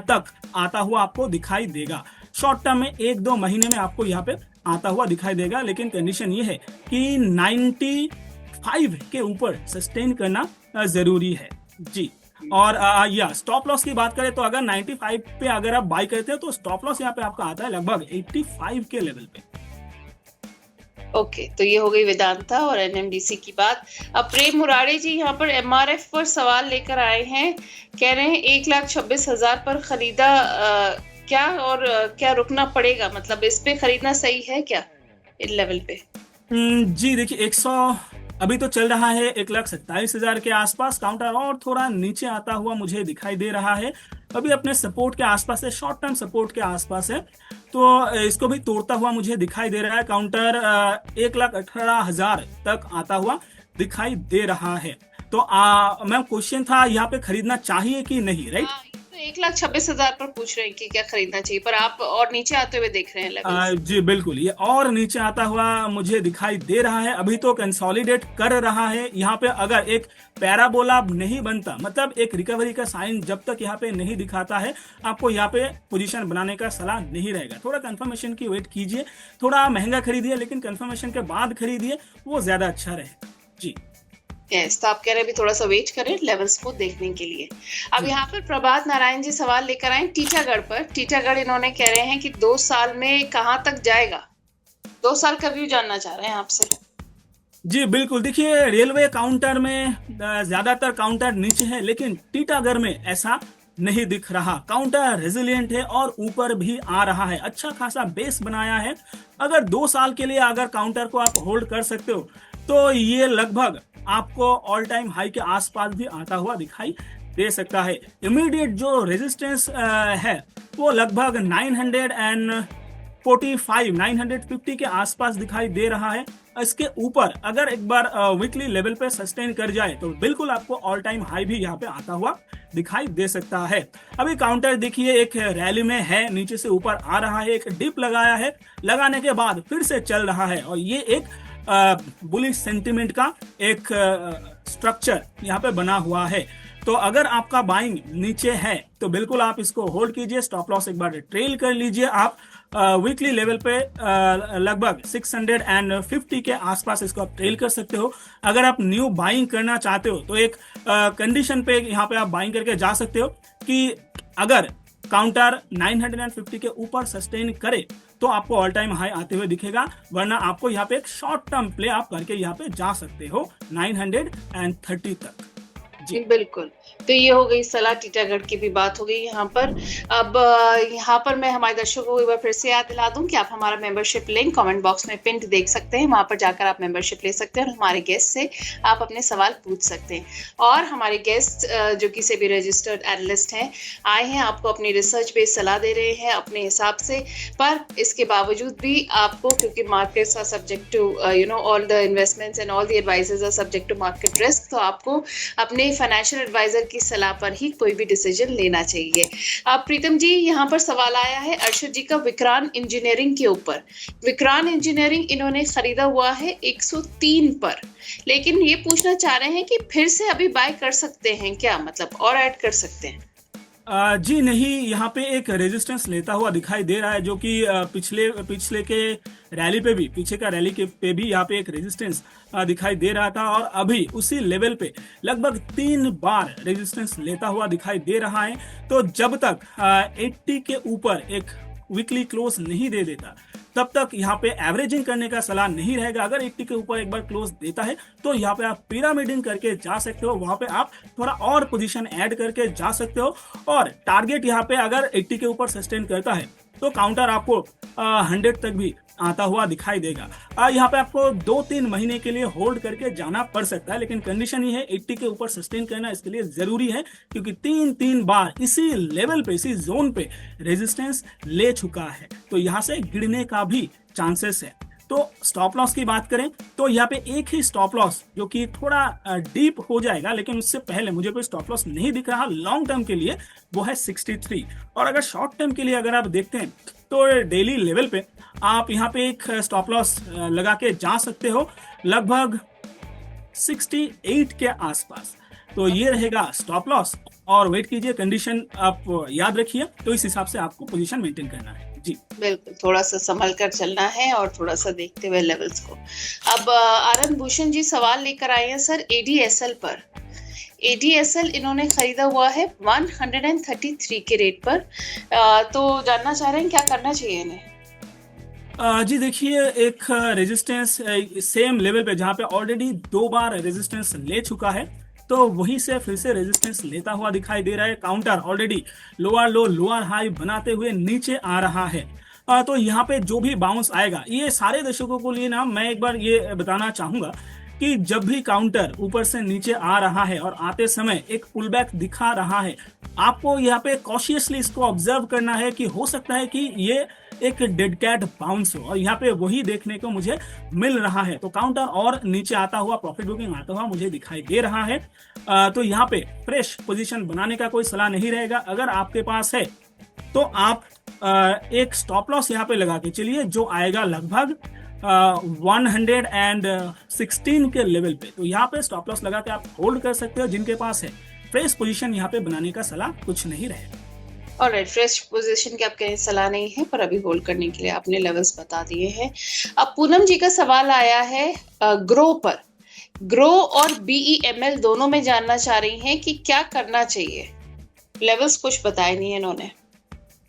तक आता हुआ आपको दिखाई देगा। शॉर्ट टर्म में 1-2 महीने में आपको यहाँ पे आता हुआ दिखाई देगा, लेकिन कंडीशन ये है कि 95 के ऊपर सस्टेन करना जरूरी है जी। और या स्टॉप लॉस की बात करें तो अगर 95 पे अगर आप बाई करते हो तो स्टॉप लॉस यहाँ पे आपका आता है लगभग 85 के लेवल पे। ओके, तो ये हो गई वेदांता और एनएमडीसी की बात। अब प्रेम मुरारी जी यहाँ पर एमआरएफ पर सवाल लेकर आए हैं, कह रहे हैं 1,26,000 पर खरीदा क्या और क्या रुकना पड़ेगा, मतलब इस पे खरीदना सही है क्या इन लेवल पे? जी देखिए 100 अभी तो चल रहा है 1,27,000 के आसपास, काउंटर और थोड़ा नीचे आता हुआ मुझे दिखाई दे रहा है। अभी अपने सपोर्ट के आसपास है, शॉर्ट टर्म सपोर्ट के आसपास है, तो इसको भी तोड़ता हुआ मुझे दिखाई दे रहा है। काउंटर 1,18,000 तक आता हुआ दिखाई दे रहा है। तो मैं क्वेश्चन था यहाँ पे खरीदना चाहिए कि नहीं, राइट? तो 1,26,000 पर पूछ रहे हैं कि क्या खरीदना चाहिए, पर आप और नीचे आते हुए देख रहे हैं लेवल्स। जी बिल्कुल, ये और नीचे आता हुआ मुझे दिखाई दे रहा है। अभी तो कंसोलिडेट कर रहा है। यहाँ पे अगर एक पैराबोला नहीं बनता, मतलब एक रिकवरी का साइन जब तक यहाँ पे नहीं दिखाता है, आपको यहाँ पे पोजीशन बनाने का सलाह नहीं रहेगा। थोड़ा कंफर्मेशन की वेट कीजिए, थोड़ा महंगा खरीदिए लेकिन कंफर्मेशन के बाद खरीदिए, वो ज्यादा अच्छा रहेगा। जी यस, तो आप कह रहे हैं अभी थोड़ा सा वेट करें लेवल्स को देखने के लिए। अब जी यहाँ पर प्रभात नारायण जी सवाल लेकर आए टीटागढ़ पर। टीटागढ़ इन्होंने कह रहे हैं कि 2 साल में कहाँ तक जाएगा, 2 साल का व्यू जानना चाह रहे हैं आपसे। जी बिल्कुल, देखिए रेलवे काउंटर में ज्यादातर काउंटर नीचे है, लेकिन टीटागढ़ में ऐसा नहीं दिख रहा। काउंटर रेजिलिएंट है और ऊपर भी आ रहा है, अच्छा खासा बेस बनाया है। अगर 2 साल के लिए अगर काउंटर को आप होल्ड कर सकते हो तो ये लगभग आपको ऑल टाइम हाई के आसपास भी आता हुआ दिखाई दे सकता है। इमीडिएट जो रेजिस्टेंस है वो लगभग 945 950 के आसपास दिखाई दे रहा है। इसके ऊपर अगर एक बार वीकली लेवल पे सस्टेन कर जाए तो बिल्कुल आपको ऑल टाइम हाई भी यहाँ पे आता हुआ दिखाई दे सकता है। अभी काउंटर देखिए एक रैली में है, नीचे से ऊपर आ रहा है, एक डिप लगाया है, लगाने के बाद फिर से चल रहा है, और ये एक बुलिश सेंटिमेंट का एक स्ट्रक्चर यहाँ पे बना हुआ है। तो अगर आपका बाइंग नीचे है तो बिल्कुल आप इसको होल्ड कीजिए, स्टॉप लॉस एक बार ट्रेल कर लीजिए। आप वीकली लेवल पे लगभग 650 के आसपास इसको आप ट्रेल कर सकते हो। अगर आप न्यू बाइंग करना चाहते हो तो एक कंडीशन पे यहाँ पे आप बाइंग करके जा सकते हो कि अगर काउंटर 950 के ऊपर सस्टेन करे तो आपको ऑल टाइम हाई आते हुए दिखेगा, वरना आपको यहाँ पे एक शॉर्ट टर्म प्ले आप करके यहाँ पे जा सकते हो 930 तक। जी बिल्कुल, तो ये हो गई सलाह, टीटागढ़ की भी बात हो गई यहाँ पर। अब यहाँ पर मैं हमारे दर्शकों को एक बार फिर से याद दिला दूं कि आप हमारा मेंबरशिप लिंक कमेंट बॉक्स में पिन देख सकते हैं, वहां पर जाकर आप मेंबरशिप ले सकते हैं और हमारे गेस्ट से आप अपने सवाल पूछ सकते हैं। और हमारे गेस्ट जो किसी भी रजिस्टर्ड एनालिस्ट हैं, आए हैं, आपको अपनी रिसर्च बेस्ड सलाह दे रहे हैं अपने हिसाब से, पर इसके बावजूद भी आपको, क्योंकि markets are subject to all the investments and all the advisers are subject to market risk, तो आपको अपने फाइनेंशियल एडवाइजर की सलाह पर ही कोई भी डिसीजन लेना चाहिए। अब प्रीतम जी, यहाँ पर सवाल आया है अर्शद जी का विक्रांत इंजीनियरिंग के ऊपर। विक्रांत इंजीनियरिंग इन्होंने खरीदा हुआ है 103 पर, लेकिन ये पूछना चाह रहे हैं कि फिर से अभी बाय कर सकते हैं क्या, मतलब और ऐड कर सकते हैं? जी नहीं, यहाँ पे एक रेजिस्टेंस लेता हुआ दिखाई दे रहा है, जो कि पिछले के रैली पे भी, पीछे का रैली के पे भी यहाँ पे एक रेजिस्टेंस दिखाई दे रहा था, और अभी उसी लेवल पे लगभग 3 बार रेजिस्टेंस लेता हुआ दिखाई दे रहा है। तो जब तक 80 के ऊपर एक वीकली क्लोज नहीं दे देता तब तक यहाँ पे एवरेजिंग करने का सलाह नहीं रहेगा। अगर 80 के ऊपर एक बार क्लोज देता है तो यहाँ पे आप पिरामिडिंग करके जा सकते हो, वहां पे आप थोड़ा और पोजीशन ऐड करके जा सकते हो, और टारगेट यहाँ पे अगर 80 के ऊपर सस्टेन करता है तो काउंटर आपको 100 तक भी आता हुआ दिखाई देगा। यहाँ पे आपको 2-3 महीने के लिए होल्ड करके जाना पड़ सकता है, लेकिन कंडीशन ये है 80 के ऊपर सस्टेन करना इसके लिए जरूरी है, क्योंकि 3 बार इसी लेवल पे, इसी जोन पे रेजिस्टेंस ले चुका है, तो यहाँ से गिरने का भी चांसेस है। तो स्टॉप लॉस की बात करें तो यहाँ पे एक ही स्टॉप लॉस जो कि थोड़ा डीप हो जाएगा, लेकिन उससे पहले मुझे कोई स्टॉप लॉस नहीं दिख रहा लॉन्ग टर्म के लिए, वो है 63। और अगर शॉर्ट टर्म के लिए अगर आप देखते हैं तो डेली लेवल पे आप यहाँ पे एक स्टॉप लॉस लगा के जा सकते हो लगभग 68 के आसपास। तो ये रहेगा स्टॉप लॉस, और वेट कीजिए, कंडीशन आप याद रखिए, तो इस हिसाब से आपको पोजीशन मेंटेन करना है। जी बिल्कुल, थोड़ा सा संभल कर चलना है और थोड़ा सा देखते हुए लेवल्स को। अब आनंद भूषण जी सवाल लेकर आए हैं सर एडीएसएल पर। एडीएसएल इन्होंने खरीदा हुआ है 133 के रेट पर, तो जानना चाह रहे हैं क्या करना चाहिए इन्हें? जी देखिए, एक रेजिस्टेंस सेम लेवल पे जहाँ पे ऑलरेडी 2 बार रेजिस्टेंस ले चुका है, तो वहीं से फिर से रेजिस्टेंस लेता हुआ दिखाई दे रहा है। काउंटर ऑलरेडी लोअर लो लोअर हाई बनाते हुए नीचे आ रहा है, तो यहाँ पे जो भी बाउंस आएगा, ये सारे दर्शकों को लिए ना मैं एक बार ये बताना चाहूंगा कि जब भी काउंटर ऊपर से नीचे आ रहा है और आते समय एक पुल बैक दिखा रहा है, आपको यहाँ पे कॉशियसली इसको ऑब्जर्व करना है कि हो सकता है कि ये एक डेड कैट बाउंस हो, और यहाँ पे वही देखने को मुझे मिल रहा है। तो काउंटर और नीचे आता हुआ, प्रॉफिट बुकिंग आता हुआ मुझे दिखाई दे रहा है। तो यहाँ पे फ्रेश पोजीशन बनाने का कोई सलाह नहीं रहेगा। अगर आपके पास है तो आप एक स्टॉप लॉस यहाँ पे लगा के चलिए, जो आएगा लगभग 116 के लेवल पे। तो यहाँ पे स्टॉप लॉस लगा के आप होल्ड कर सकते हो जिनके पास है। फ्रेश पोजीशन यहाँ पे बनाने का सलाह कुछ नहीं रहेगा। ऑलराइट, फ्रेश पोजीशन की आपके सलाह नहीं है, पर अभी होल्ड करने के लिए आपने लेवल्स बता दिए हैं। अब पूनम जी का सवाल आया है ग्रो पर। ग्रो और BEML दोनों में जानना चाह रही हैं कि क्या करना चाहिए। लेवल्स कुछ बताए नहीं है इन्होंने।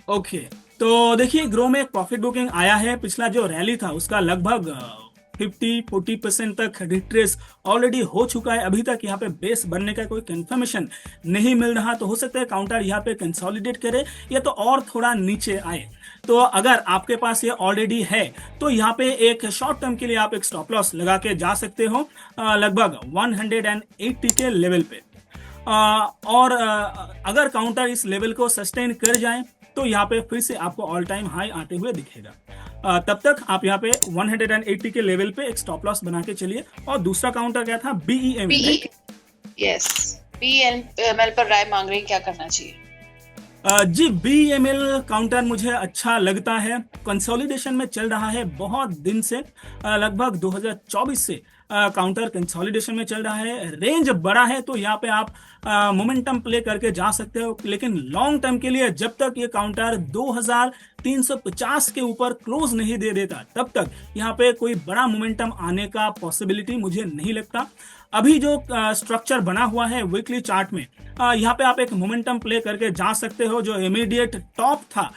ओके, तो देखिए ग्रो में एक प्रॉफिट बुकिंग आया है। पिछला जो रैली था उसका लगभग 50-40% तक रिट्रेस ऑलरेडी हो चुका है। अभी तक यहाँ पे बेस बनने का कोई कंफर्मेशन नहीं मिल रहा, तो हो सकता है काउंटर यहाँ पे कंसोलिडेट करे या तो और थोड़ा नीचे आए। तो अगर आपके पास ये ऑलरेडी है तो यहाँ पे एक शॉर्ट टर्म के लिए आप एक स्टॉप लॉस लगा के जा सकते हो लगभग 180 के लेवल पे। और अगर काउंटर इस लेवल को सस्टेन कर जाए तो यहाँ पे फिर से आपको ऑल टाइम हाई आते हुए दिखेगा। तब तक आप यहाँ पे 180 के लेवल पे एक स्टॉप लॉस बना के चलिए। और दूसरा काउंटर क्या था? BEML। यस, BEML पर राय मांग रही हैं, क्या करना चाहिए? जी, BEML काउंटर मुझे अच्छा लगता है। कंसोलिडेशन में चल रहा है बहुत दिन से, लगभग 2024 से काउंटर कंसोलिडेशन में चल रहा है। रेंज बड़ा है तो यहाँ पे आप मोमेंटम प्ले करके जा सकते हो, लेकिन लॉन्ग टर्म के लिए जब तक ये काउंटर 2350 के ऊपर क्लोज नहीं दे देता तब तक यहाँ पे कोई बड़ा मोमेंटम आने का पॉसिबिलिटी मुझे नहीं लगता। अभी जो स्ट्रक्चर बना हुआ है वीकली चार्ट में, यहाँ पे आप एक मोमेंटम प्ले करके जा सकते हो। जो इमीडिएट टॉप था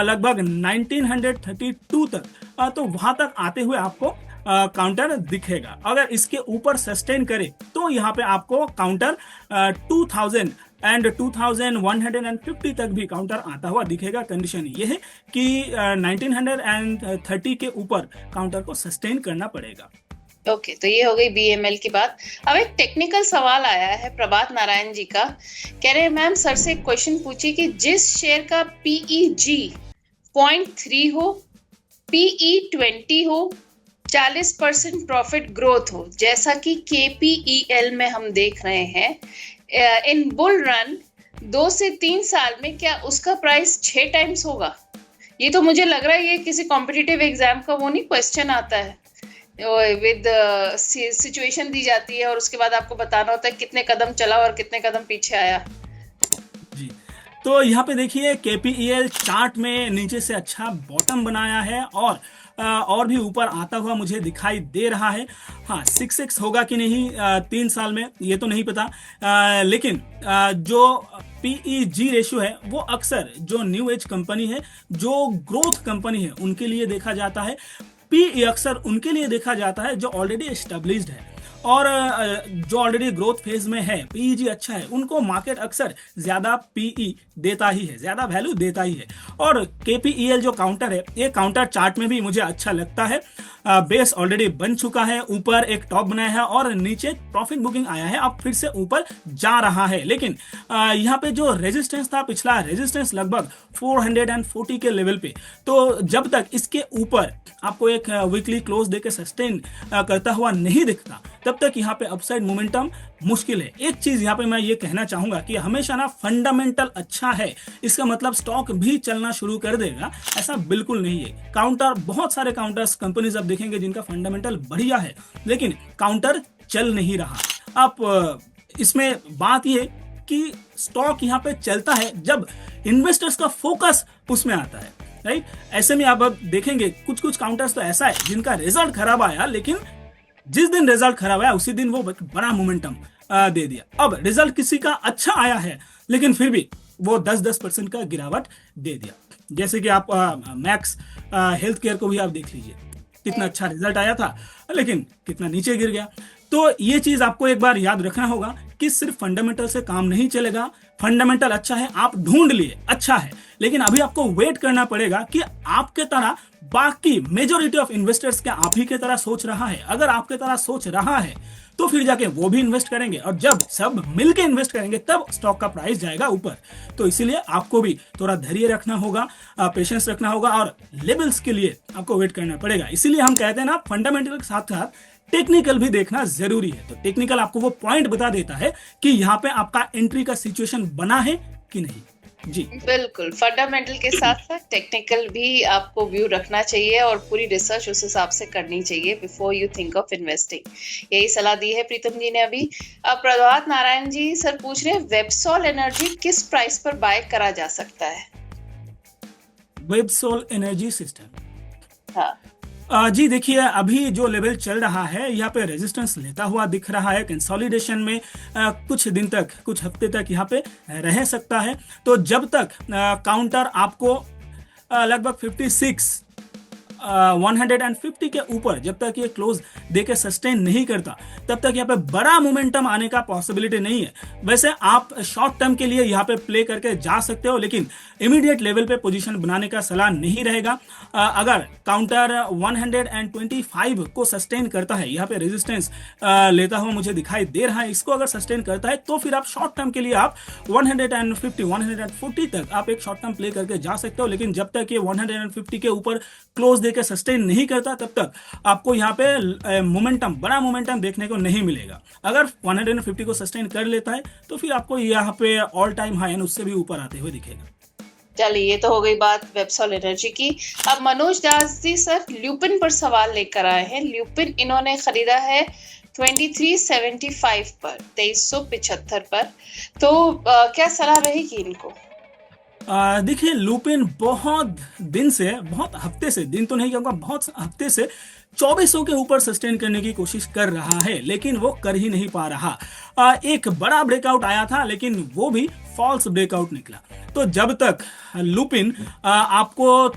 लगभग 1932 तक, तो वहां तक आते हुए आपको काउंटर दिखेगा। अगर इसके ऊपर सस्टेन करे तो यहाँ पे आपको काउंटर 2000 एंड 2150 तक भी काउंटर आता हुआ दिखेगा। कंडीशन ये है कि 1930 के ऊपर काउंटर को सस्टेन करना पड़ेगा। ओके, तो ये हो गई BEML की बात। अब एक टेक्निकल सवाल आया है प्रभात नारायण जी का। कह रहे हैं मैम सर से एक क्वेश्चन पूछिए कि जिस शेयर का PEG 0.3 हो, PE 20 हो, 40% प्रॉफिट ग्रोथ हो, जैसा कि KPEL में हम देख रहे हैं, इन बुल रन 2 से 3 साल में क्या उसका प्राइस 6 टाइम्स होगा? ये तो मुझे लग रहा है ये किसी कॉम्पिटिटिव एग्जाम का वो नहीं क्वेश्चन आता है, विद सिचुएशन दी जाती है और उसके बाद आपको बताना होता है कितने कदम चला और कितने कदम पीछे आया। जी, तो यहाँ पे देखिए KPEL चार्ट में नीचे से अच्छा बॉटम बनाया है और भी ऊपर आता हुआ मुझे दिखाई दे रहा है। हाँ, 6x होगा कि नहीं 3 साल में ये तो नहीं पता, लेकिन जो PEG रेशियो है वो अक्सर जो न्यू एज कंपनी है, जो ग्रोथ कंपनी है, उनके लिए देखा जाता है। PE अक्सर उनके लिए देखा जाता है जो ऑलरेडी एस्टेब्लिश्ड है और जो ऑलरेडी ग्रोथ फेज में है। PEG अच्छा है, उनको मार्केट अक्सर ज्यादा PE देता ही है, ज्यादा वैल्यू देता ही है। और KPEL जो काउंटर है, ये काउंटर चार्ट में भी मुझे अच्छा लगता है। बेस ऑलरेडी बन चुका है, ऊपर एक टॉप बनाया है और नीचे प्रॉफिट बुकिंग आया है, अब फिर से ऊपर जा रहा है। लेकिन यहाँ पे जो रेजिस्टेंस था, पिछला रेजिस्टेंस लगभग 440 के लेवल पे, तो जब तक इसके ऊपर आपको एक वीकली क्लोज देके सस्टेन करता हुआ नहीं दिखता तब तक यहाँ पे अपसाइड मोमेंटम मुश्किल है। एक चीज यहाँ पे मैं ये कहना चाहूंगा कि हमेशा ना फंडामेंटल अच्छा है इसका मतलब स्टॉक भी चलना शुरू कर देगा, ऐसा बिल्कुल नहीं है। काउंटर, बहुत सारे काउंटर्स कंपनीज आप देखेंगे जिनका फंडामेंटल बढ़िया है लेकिन काउंटर चल नहीं रहा। आप इसमें बात ये कि स्टॉक यहाँ पे चलता है जब इन्वेस्टर्स का फोकस उसमें आता है, राइट। ऐसे में आप देखेंगे कुछ काउंटर्स तो ऐसा है जिनका रिजल्ट खराब आया, लेकिन जिस दिन रिजल्ट खराब आया उसी दिन वो बड़ा मोमेंटम दे दिया। अब रिजल्ट किसी का अच्छा आया है लेकिन फिर भी वो 10% का गिरावट दे दिया। जैसे कि आप मैक्स हेल्थ केयर को भी आप देख लीजिए, कितना अच्छा रिजल्ट आया था लेकिन कितना नीचे गिर गया। तो ये चीज आपको एक बार याद रखना होगा कि सिर्फ फंडामेंटल से काम नहीं चलेगा। फंडामेंटल अच्छा है, आप ढूंढ लिए अच्छा है, लेकिन अभी आपको वेट करना पड़ेगा कि आपके तरह बाकी मेजोरिटी ऑफ इन्वेस्टर्स क्या आप ही के तरह सोच रहा है? अगर आपके तरह सोच रहा है तो फिर जाके वो भी इन्वेस्ट करेंगे, और जब सब मिलके इन्वेस्ट करेंगे तब स्टॉक का प्राइस जाएगा ऊपर। तो इसीलिए आपको भी थोड़ा धैर्य रखना होगा, पेशेंस रखना होगा, और लेवल्स के लिए आपको वेट करना पड़ेगा। इसीलिए हम कहते हैं ना, फंडामेंटल के साथ साथ टेक्निकल भी देखना जरूरी है। तो टेक्निकल आपको वो पॉइंट बता देता है कि यहाँ पे आपका एंट्री का सिचुएशन बना है कि नहीं। जी बिल्कुल, फंडामेंटल के साथ साथ टेक्निकल भी आपको व्यू रखना चाहिए और पूरी रिसर्च उस हिसाब से करनी चाहिए before you think of investing. यही सलाह दी है प्रीतम जी ने अभी। अब प्रभात नारायण जी सर पूछ रहे हैं, वेबसोल एनर्जी किस प्राइस पर बाय करा जा सकता है? वेबसोल एनर्जी सिस्टम, हाँ जी देखिए, अभी जो लेवल चल रहा है यहाँ पे रेजिस्टेंस लेता हुआ दिख रहा है। कंसोलिडेशन में कुछ दिन तक, कुछ हफ्ते तक यहाँ पे रह सकता है। तो जब तक काउंटर आपको लगभग 150 के ऊपर जब तक ये क्लोज देके सस्टेन नहीं करता, तब तक यहाँ पे बड़ा मोमेंटम आने का पॉसिबिलिटी नहीं है। वैसे आप शॉर्ट टर्म के लिए यहाँ पे प्ले करके जा सकते हो, लेकिन इमीडिएट लेवल पे पोजीशन बनाने का सलाह नहीं रहेगा। अगर काउंटर 125 को सस्टेन करता है, यहाँ पे रेजिस्टेंस लेता हुआ मुझे दिखाई दे रहा है, इसको अगर सस्टेन करता है तो फिर आप शॉर्ट टर्म के लिए आप 150 तक आप एक शॉर्ट टर्म प्ले करके जा सकते हो। लेकिन जब तक ये 150 के ऊपर क्लोज देके सस्टेन नहीं करता, तब तक आपको यहाँ पे मोमेंटम, बड़ा मोमेंटम देखने को नहीं मिलेगा। अगर 150 को सस्टेन कर लेता है तो फिर आपको यहाँ पे ऑल टाइम हाई एंड उससे भी ऊपर आते हुए दिखेगा। चलिए, ये तो हो गई बात वेबसोल एनर्जी की। अब मनोज दास जी सर ल्यूपिन पर सवाल लेकर आए हैं। ल्यूपिन इन्होंने खरीदा है 2375 पर, 2375 पर। तो क्या सलाह रहेगी इनको? देखिए, लुपिन बहुत दिन से, बहुत हफ्ते से, दिन तो नहीं कहूँगा, बहुत हफ्ते से 2400 के ऊपर सस्टेन करने की कोशिश कर रहा है, लेकिन वो कर ही नहीं पा रहा। एक बड़ा ब्रेकआउट आया था, लेकिन वो भी फॉल्स ब्रेकआउट निकला। तो जब तक लुपिन आपको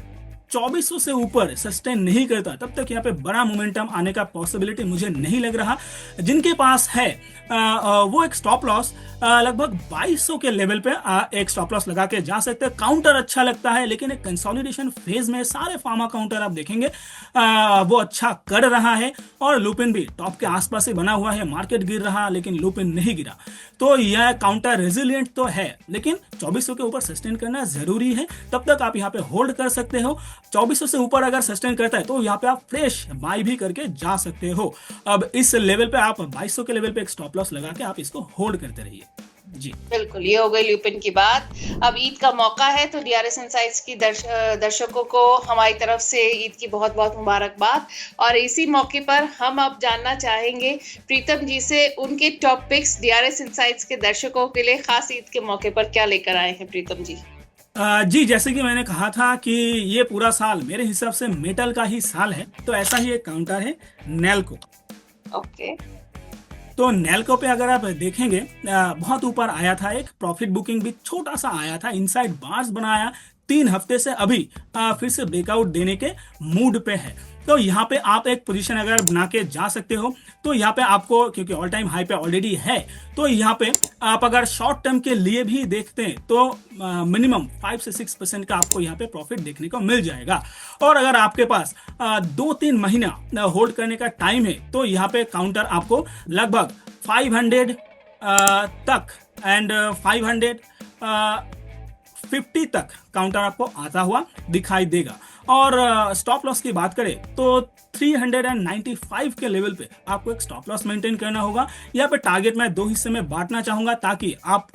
2400 से ऊपर सस्टेन नहीं करता, तब तक यहाँ पे बड़ा मोमेंटम आने का पॉसिबिलिटी मुझे नहीं लग रहा। जिनके पास है वो एक स्टॉप लॉस लगभग 2200 के लेवल पे एक स्टॉप लॉस लगा के जा सकते हैं। काउंटर अच्छा लगता है, लेकिन एक कंसोलिडेशन फेज में सारे फार्मा काउंटर आप देखेंगे वो अच्छा कर रहा है, और लुपिन भी टॉप के आसपास ही बना हुआ है। मार्केट गिर रहा, लेकिन लुपिन नहीं गिरा। तो यह काउंटर रेजिलियंट तो है, लेकिन 2400 के ऊपर सस्टेन करना जरूरी है। तब तक आप यहाँ पे होल्ड कर सकते हो। 2400 से ऊपर अगर सस्टेन करता है तो यहाँ पे आप फ्रेश बाय भी करके जा सकते हो। अब इस लेवल पे आप 2200 के लेवल पे एक स्टॉप लॉस लगा के आप इसको होल्ड करते रहिए। जी बिल्कुल, ये हो गई ल्यूपिन की बात। अब ईद का मौका है, तो डीआरएस इनसाइट्स की दर्शकों को हमारी तरफ से ईद की बहुत बहुत मुबारकबाद। और इसी मौके पर हम अब जानना चाहेंगे प्रीतम जी से उनके टॉपिक्स डीआरएस इनसाइट्स के दर्शकों के लिए खास ईद के मौके पर क्या लेकर आए हैं प्रीतम जी? जी, जैसे कि मैंने कहा था कि ये पूरा साल मेरे हिसाब से मेटल का ही साल है, तो ऐसा ही एक काउंटर है नेल्को। ओके। तो नेल्को पे अगर आप देखेंगे बहुत ऊपर आया था, एक प्रॉफिट बुकिंग भी छोटा सा आया था, इनसाइड बार्स बनाया 3 हफ्ते से, अभी फिर से ब्रेकआउट देने के मूड पे है। तो यहाँ पे आप एक पोजीशन अगर बना के जा सकते हो, तो यहाँ पे आपको, क्योंकि ऑल टाइम हाई पे ऑलरेडी है, तो यहाँ पे आप अगर शॉर्ट टर्म के लिए भी देखते हैं तो मिनिमम 5 से 6% का आपको यहाँ पे प्रॉफिट देखने को मिल जाएगा। और अगर आपके पास 2-3 महीना होल्ड करने का टाइम है, तो यहाँ पे काउंटर आपको लगभग 500 तक एंड 550 तक काउंटर आपको आता हुआ दिखाई देगा। और स्टॉप लॉस की बात करें तो 395 के लेवल पे आपको एक स्टॉप लॉस मेंटेन करना होगा। यहाँ पे टारगेट मैं 2 हिस्से में बांटना चाहूंगा, ताकि आप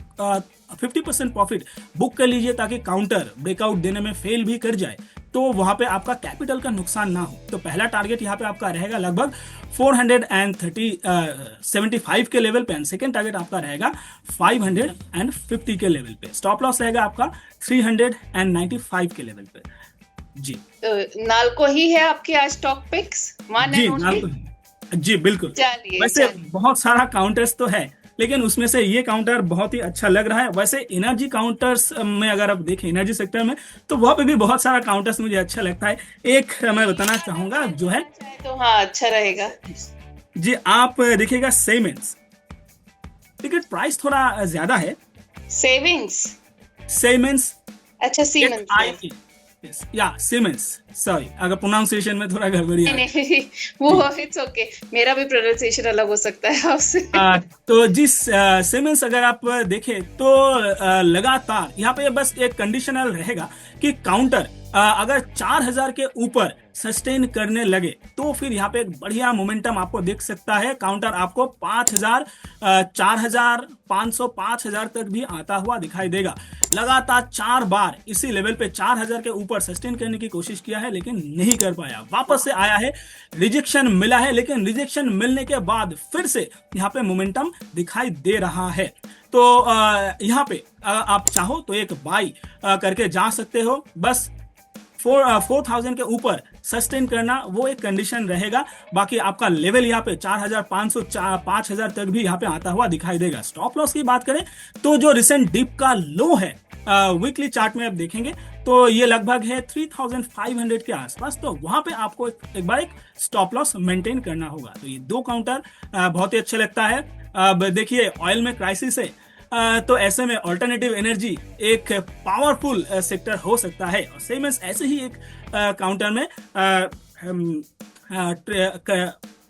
50% प्रॉफिट बुक कर लीजिए, ताकि काउंटर ब्रेकआउट देने में फेल भी कर जाए तो वहां पे आपका कैपिटल का नुकसान ना हो। तो पहला टारगेट यहाँ पे आपका रहेगा लगभग 475 के लेवल पे, एंड सेकेंड टारगेट आपका रहेगा 550 के लेवल पे। स्टॉप लॉस रहेगा आपका 395 के लेवल पे। जी, नाल्को ही है आपके आज टॉप पिक्स? जी नाल्को, जी बिल्कुल। वैसे बहुत सारा काउंटर्स तो है, लेकिन उसमें से ये काउंटर बहुत ही अच्छा लग रहा है। वैसे एनर्जी काउंटर्स में अगर आप देखें, एनर्जी सेक्टर में, तो वहाँ पे भी बहुत सारा काउंटर्स मुझे अच्छा लगता है। एक मैं बताना चाहूंगा जो है, तो हाँ अच्छा रहेगा जी। आप देखिएगा सेमेंस, टिकट प्राइस थोड़ा ज्यादा है। सेविंग्स सेमेंस, अच्छा, सीमेंस या सीमेंस, सॉरी अगर प्रोनाउंसिएशन में थोड़ा गड़बड़ी नहीं नहीं, वो इट्स ओके, मेरा भी प्रोनाउंसिएशन अलग हो सकता है आपसे। तो जिस सीमेंस अगर आप देखें तो लगातार यहाँ पे बस एक कंडीशनल रहेगा कि काउंटर अगर 4000 के ऊपर सस्टेन करने लगे तो फिर यहाँ पे एक बढ़िया मोमेंटम आपको दिख सकता है। काउंटर आपको 5000, 4500, 5000 तक भी आता हुआ दिखाई देगा। लगातार 4 बार इसी लेवल पे 4000 के ऊपर सस्टेन करने की कोशिश किया है लेकिन नहीं कर पाया, वापस से आया है, रिजेक्शन मिला है, लेकिन रिजेक्शन मिलने के बाद फिर से यहाँ पे मोमेंटम दिखाई दे रहा है। तो यहाँ पे आप चाहो तो एक बाई करके जा सकते हो। बस 4000 के ऊपर सस्टेन करना वो एक कंडीशन रहेगा। बाकी आपका लेवल यहाँ पे 4500, 5000 तक भी यहाँ पे आता हुआ दिखाई देगा। स्टॉप लॉस की बात करें तो जो रिसेंट डिप का लो है वीकली चार्ट में आप देखेंगे तो ये लगभग है 3500 के आसपास। तो वहां पे आपको एक बार एक स्टॉप लॉस मेंटेन करना होगा। तो ये दो काउंटर बहुत ही अच्छे लगता है। अब देखिए ऑयल में क्राइसिस है तो ऐसे में ऑल्टरनेटिव एनर्जी एक पावरफुल सेक्टर हो सकता है और सीमेंस ऐसे ही एक काउंटर में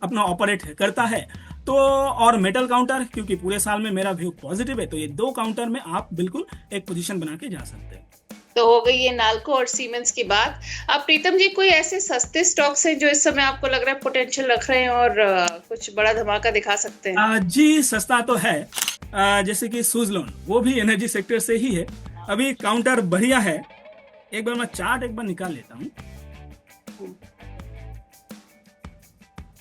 अपना ऑपरेट करता है। तो और मेटल काउंटर, क्योंकि पूरे साल में मेरा व्यू पॉजिटिव है, तो ये दो काउंटर में आप बिल्कुल एक पोजीशन बना के जा सकते हैं। तो हो गई ये नाल्को और सीमेंस की बात। अब प्रीतम जी कोई ऐसे सस्ते स्टॉक्स हैं जो इस समय आपको लग रहा है पोटेंशियल रख रहे हैं और कुछ बड़ा धमाका दिखा सकते हैं? जी सस्ता तो है, जैसे कि सुजलोन, वो भी एनर्जी सेक्टर से ही है। अभी काउंटर बढ़िया है। एक बार मैं चार्ट एक बार निकाल लेता हूँ।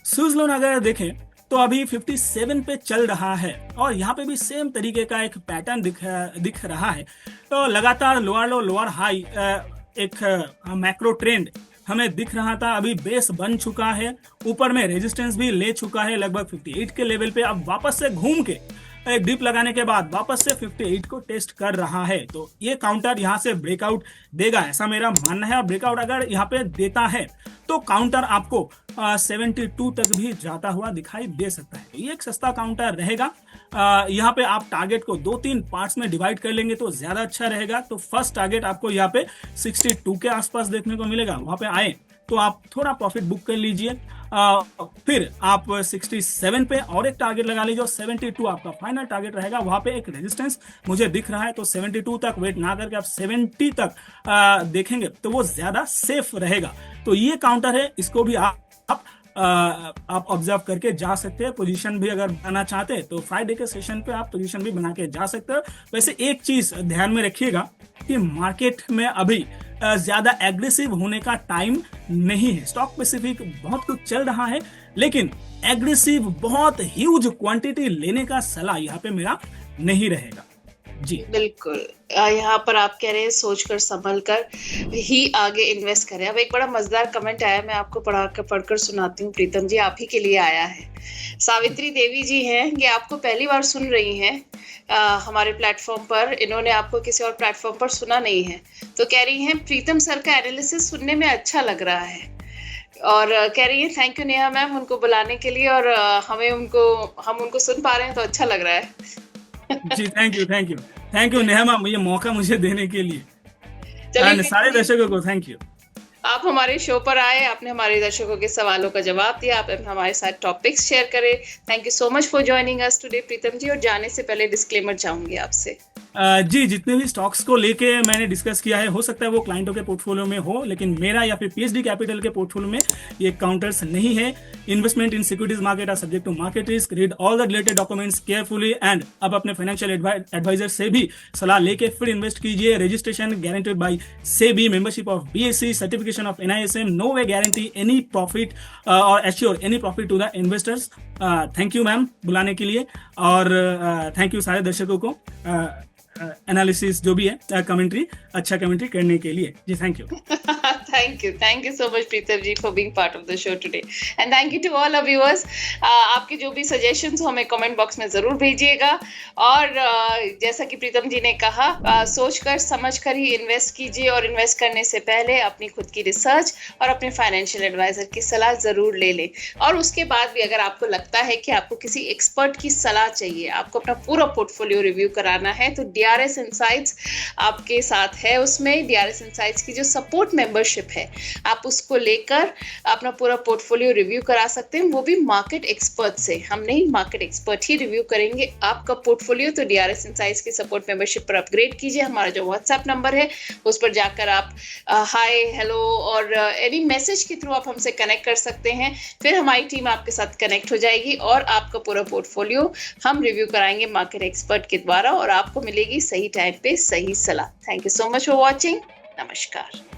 सुजलोन अगर देखें तो अभी 57 पे चल रहा है और यहाँ पे भी सेम तरीके का एक पैटर्न दिख रहा है। तो लगातार लोअर लो लोअर हाई एक मैक्रो ट्रेंड हमें दिख रहा था। अभी बेस बन चुका है, ऊपर में रेजिस्टेंस भी ले चुका है लगभग 58 के लेवल पे। अब वापस से घूम के एक डिप लगाने के बाद वापस से 58 को टेस्ट कर रहा है। तो ये काउंटर यहाँ से ब्रेकआउट देगा ऐसा मेरा मानना है। और ब्रेकआउट अगर यहाँ पे देता है तो काउंटर आपको 72 तक भी जाता हुआ दिखाई दे सकता है। तो ये एक सस्ता काउंटर रहेगा। यहाँ पे आप टारगेट को 2-3 पार्ट्स में डिवाइड कर लेंगे तो ज्यादा अच्छा रहेगा। तो फर्स्ट टारगेट आपको यहाँ पे 62 के आसपास देखने को मिलेगा। वहां पे आए तो आप थोड़ा प्रॉफिट बुक कर लीजिए। फिर आप 67 पे और एक टारगेट लगा लीजिए। 72 आपका फाइनल टारगेट रहेगा। वहां पे एक रेजिस्टेंस मुझे दिख रहा है, तो 72 तक वेट ना करके आप 70 तक देखेंगे तो वो ज्यादा सेफ रहेगा। तो ये काउंटर है, इसको भी आप ऑब्जर्व करके जा सकते हैं। पोजीशन भी अगर बनाना चाहते हैं तो फ्राइडे के सेशन पे आप पोजीशन भी बना के जा सकते हो। वैसे एक चीज ध्यान में रखिएगा कि मार्केट में अभी ज्यादा एग्रेसिव होने का टाइम नहीं है। स्टॉक स्पेसिफिक बहुत कुछ चल रहा है, लेकिन एग्रेसिव बहुत ह्यूज क्वांटिटी लेने का सलाह यहाँ पे मेरा नहीं रहेगा। जी बिल्कुल, यहाँ पर आप कह रहे हैं सोचकर संभल कर ही आगे इन्वेस्ट करें। अब एक बड़ा मजेदार कमेंट आया, मैं आपको पढ़कर सुनाती हूँ। प्रीतम जी आप ही के लिए आया है। सावित्री देवी जी हैं, ये आपको पहली बार सुन रही हैं हमारे प्लेटफॉर्म पर। इन्होंने आपको किसी और प्लेटफॉर्म पर सुना नहीं है, तो कह रही हैं प्रीतम सर का एनालिसिस सुनने में अच्छा लग रहा है। और कह रही है थैंक यू नेहा मैम उनको बुलाने के लिए, और हम उनको सुन पा रहे हैं तो अच्छा लग रहा है। जी थैंक यू नेहा मैम, ये मौका मुझे देने के लिए। सारे दर्शकों को थैंक यू। आप हमारे शो पर आए, आपने हमारे दर्शकों के सवालों का जवाब दिया, आप हमारे साथ टॉपिक्स शेयर करें। Thank you so much for joining us today Pritam ji. और जाने से पहले डिस्क्लेमर चाहूंगी आपसे। जी जितने भी स्टॉक्स को लेके मैंने डिस्कस किया है, हो सकता है वो क्लाइंटों के पोर्टफोलियो में हो, लेकिन मेरा या फिर पीएचडी कैपिटल के पोर्टफोलियो में ये काउंटर्स नहीं है। Investment in securities market are subject to market risk. Read all the related documents carefully and अब अपने फाइनेंशियल एडवाइजर से भी सलाह लेके फिर इन्वेस्ट कीजिए। Registration guaranteed by SEBI, membership of BSC, certification of NISM, no way guarantee any profit और assure any profit to the investors. Thank you ma'am बुलाने के लिए, और थैंक यू सारे दर्शकों को एनालिसिस जो भी है कमेंट्री अच्छा कमेंट्री करने के लिए। जी thank you. Thank you so much, Preetham ji, for being part of the show today. And thank you to all our viewers. आपके जो भी suggestions हो हमें comment box में जरूर भेजिएगा. और जैसा कि प्रीतम जी ने कहा, सोच कर समझ कर ही इन्वेस्ट कीजिए और इन्वेस्ट करने से पहले अपनी खुद की रिसर्च और अपने फाइनेंशियल एडवाइजर की सलाह जरूर ले लें. और उसके बाद भी अगर आपको लगता है कि आपको किसी एक्सपर्ट की सलाह चाहिए, आपको अपना पूरा पोर्टफोलियो रिव्यू कराना है, तो DRS इनसाइट्स आपके साथ है. उसमें DRS इनसाइट्स की जो सपोर्ट मेंबरशिप है, आप उसको लेकर अपना पूरा पोर्टफोलियो रिव्यू करा सकते हैं, वो भी मार्केट एक्सपर्ट से. हम नहीं, मार्केट एक्सपर्ट ही रिव्यू करेंगे आपका पोर्टफोलियो. तो DRS इनसाइट्स की सपोर्ट मेंबरशिप पर अपग्रेड कीजिए. हमारा जो व्हाट्सएप नंबर है उस पर जाकर आप हाय, हेलो और एनी मैसेज के थ्रू आप हमसे कनेक्ट कर सकते हैं. फिर हमारी टीम आपके साथ कनेक्ट हो जाएगी और आपका पूरा पोर्टफोलियो हम रिव्यू कराएंगे मार्केट एक्सपर्ट के द्वारा और आपको मिलेगी सही टाइम पे सही सलाह. Thank you so much for watching. नमस्कार.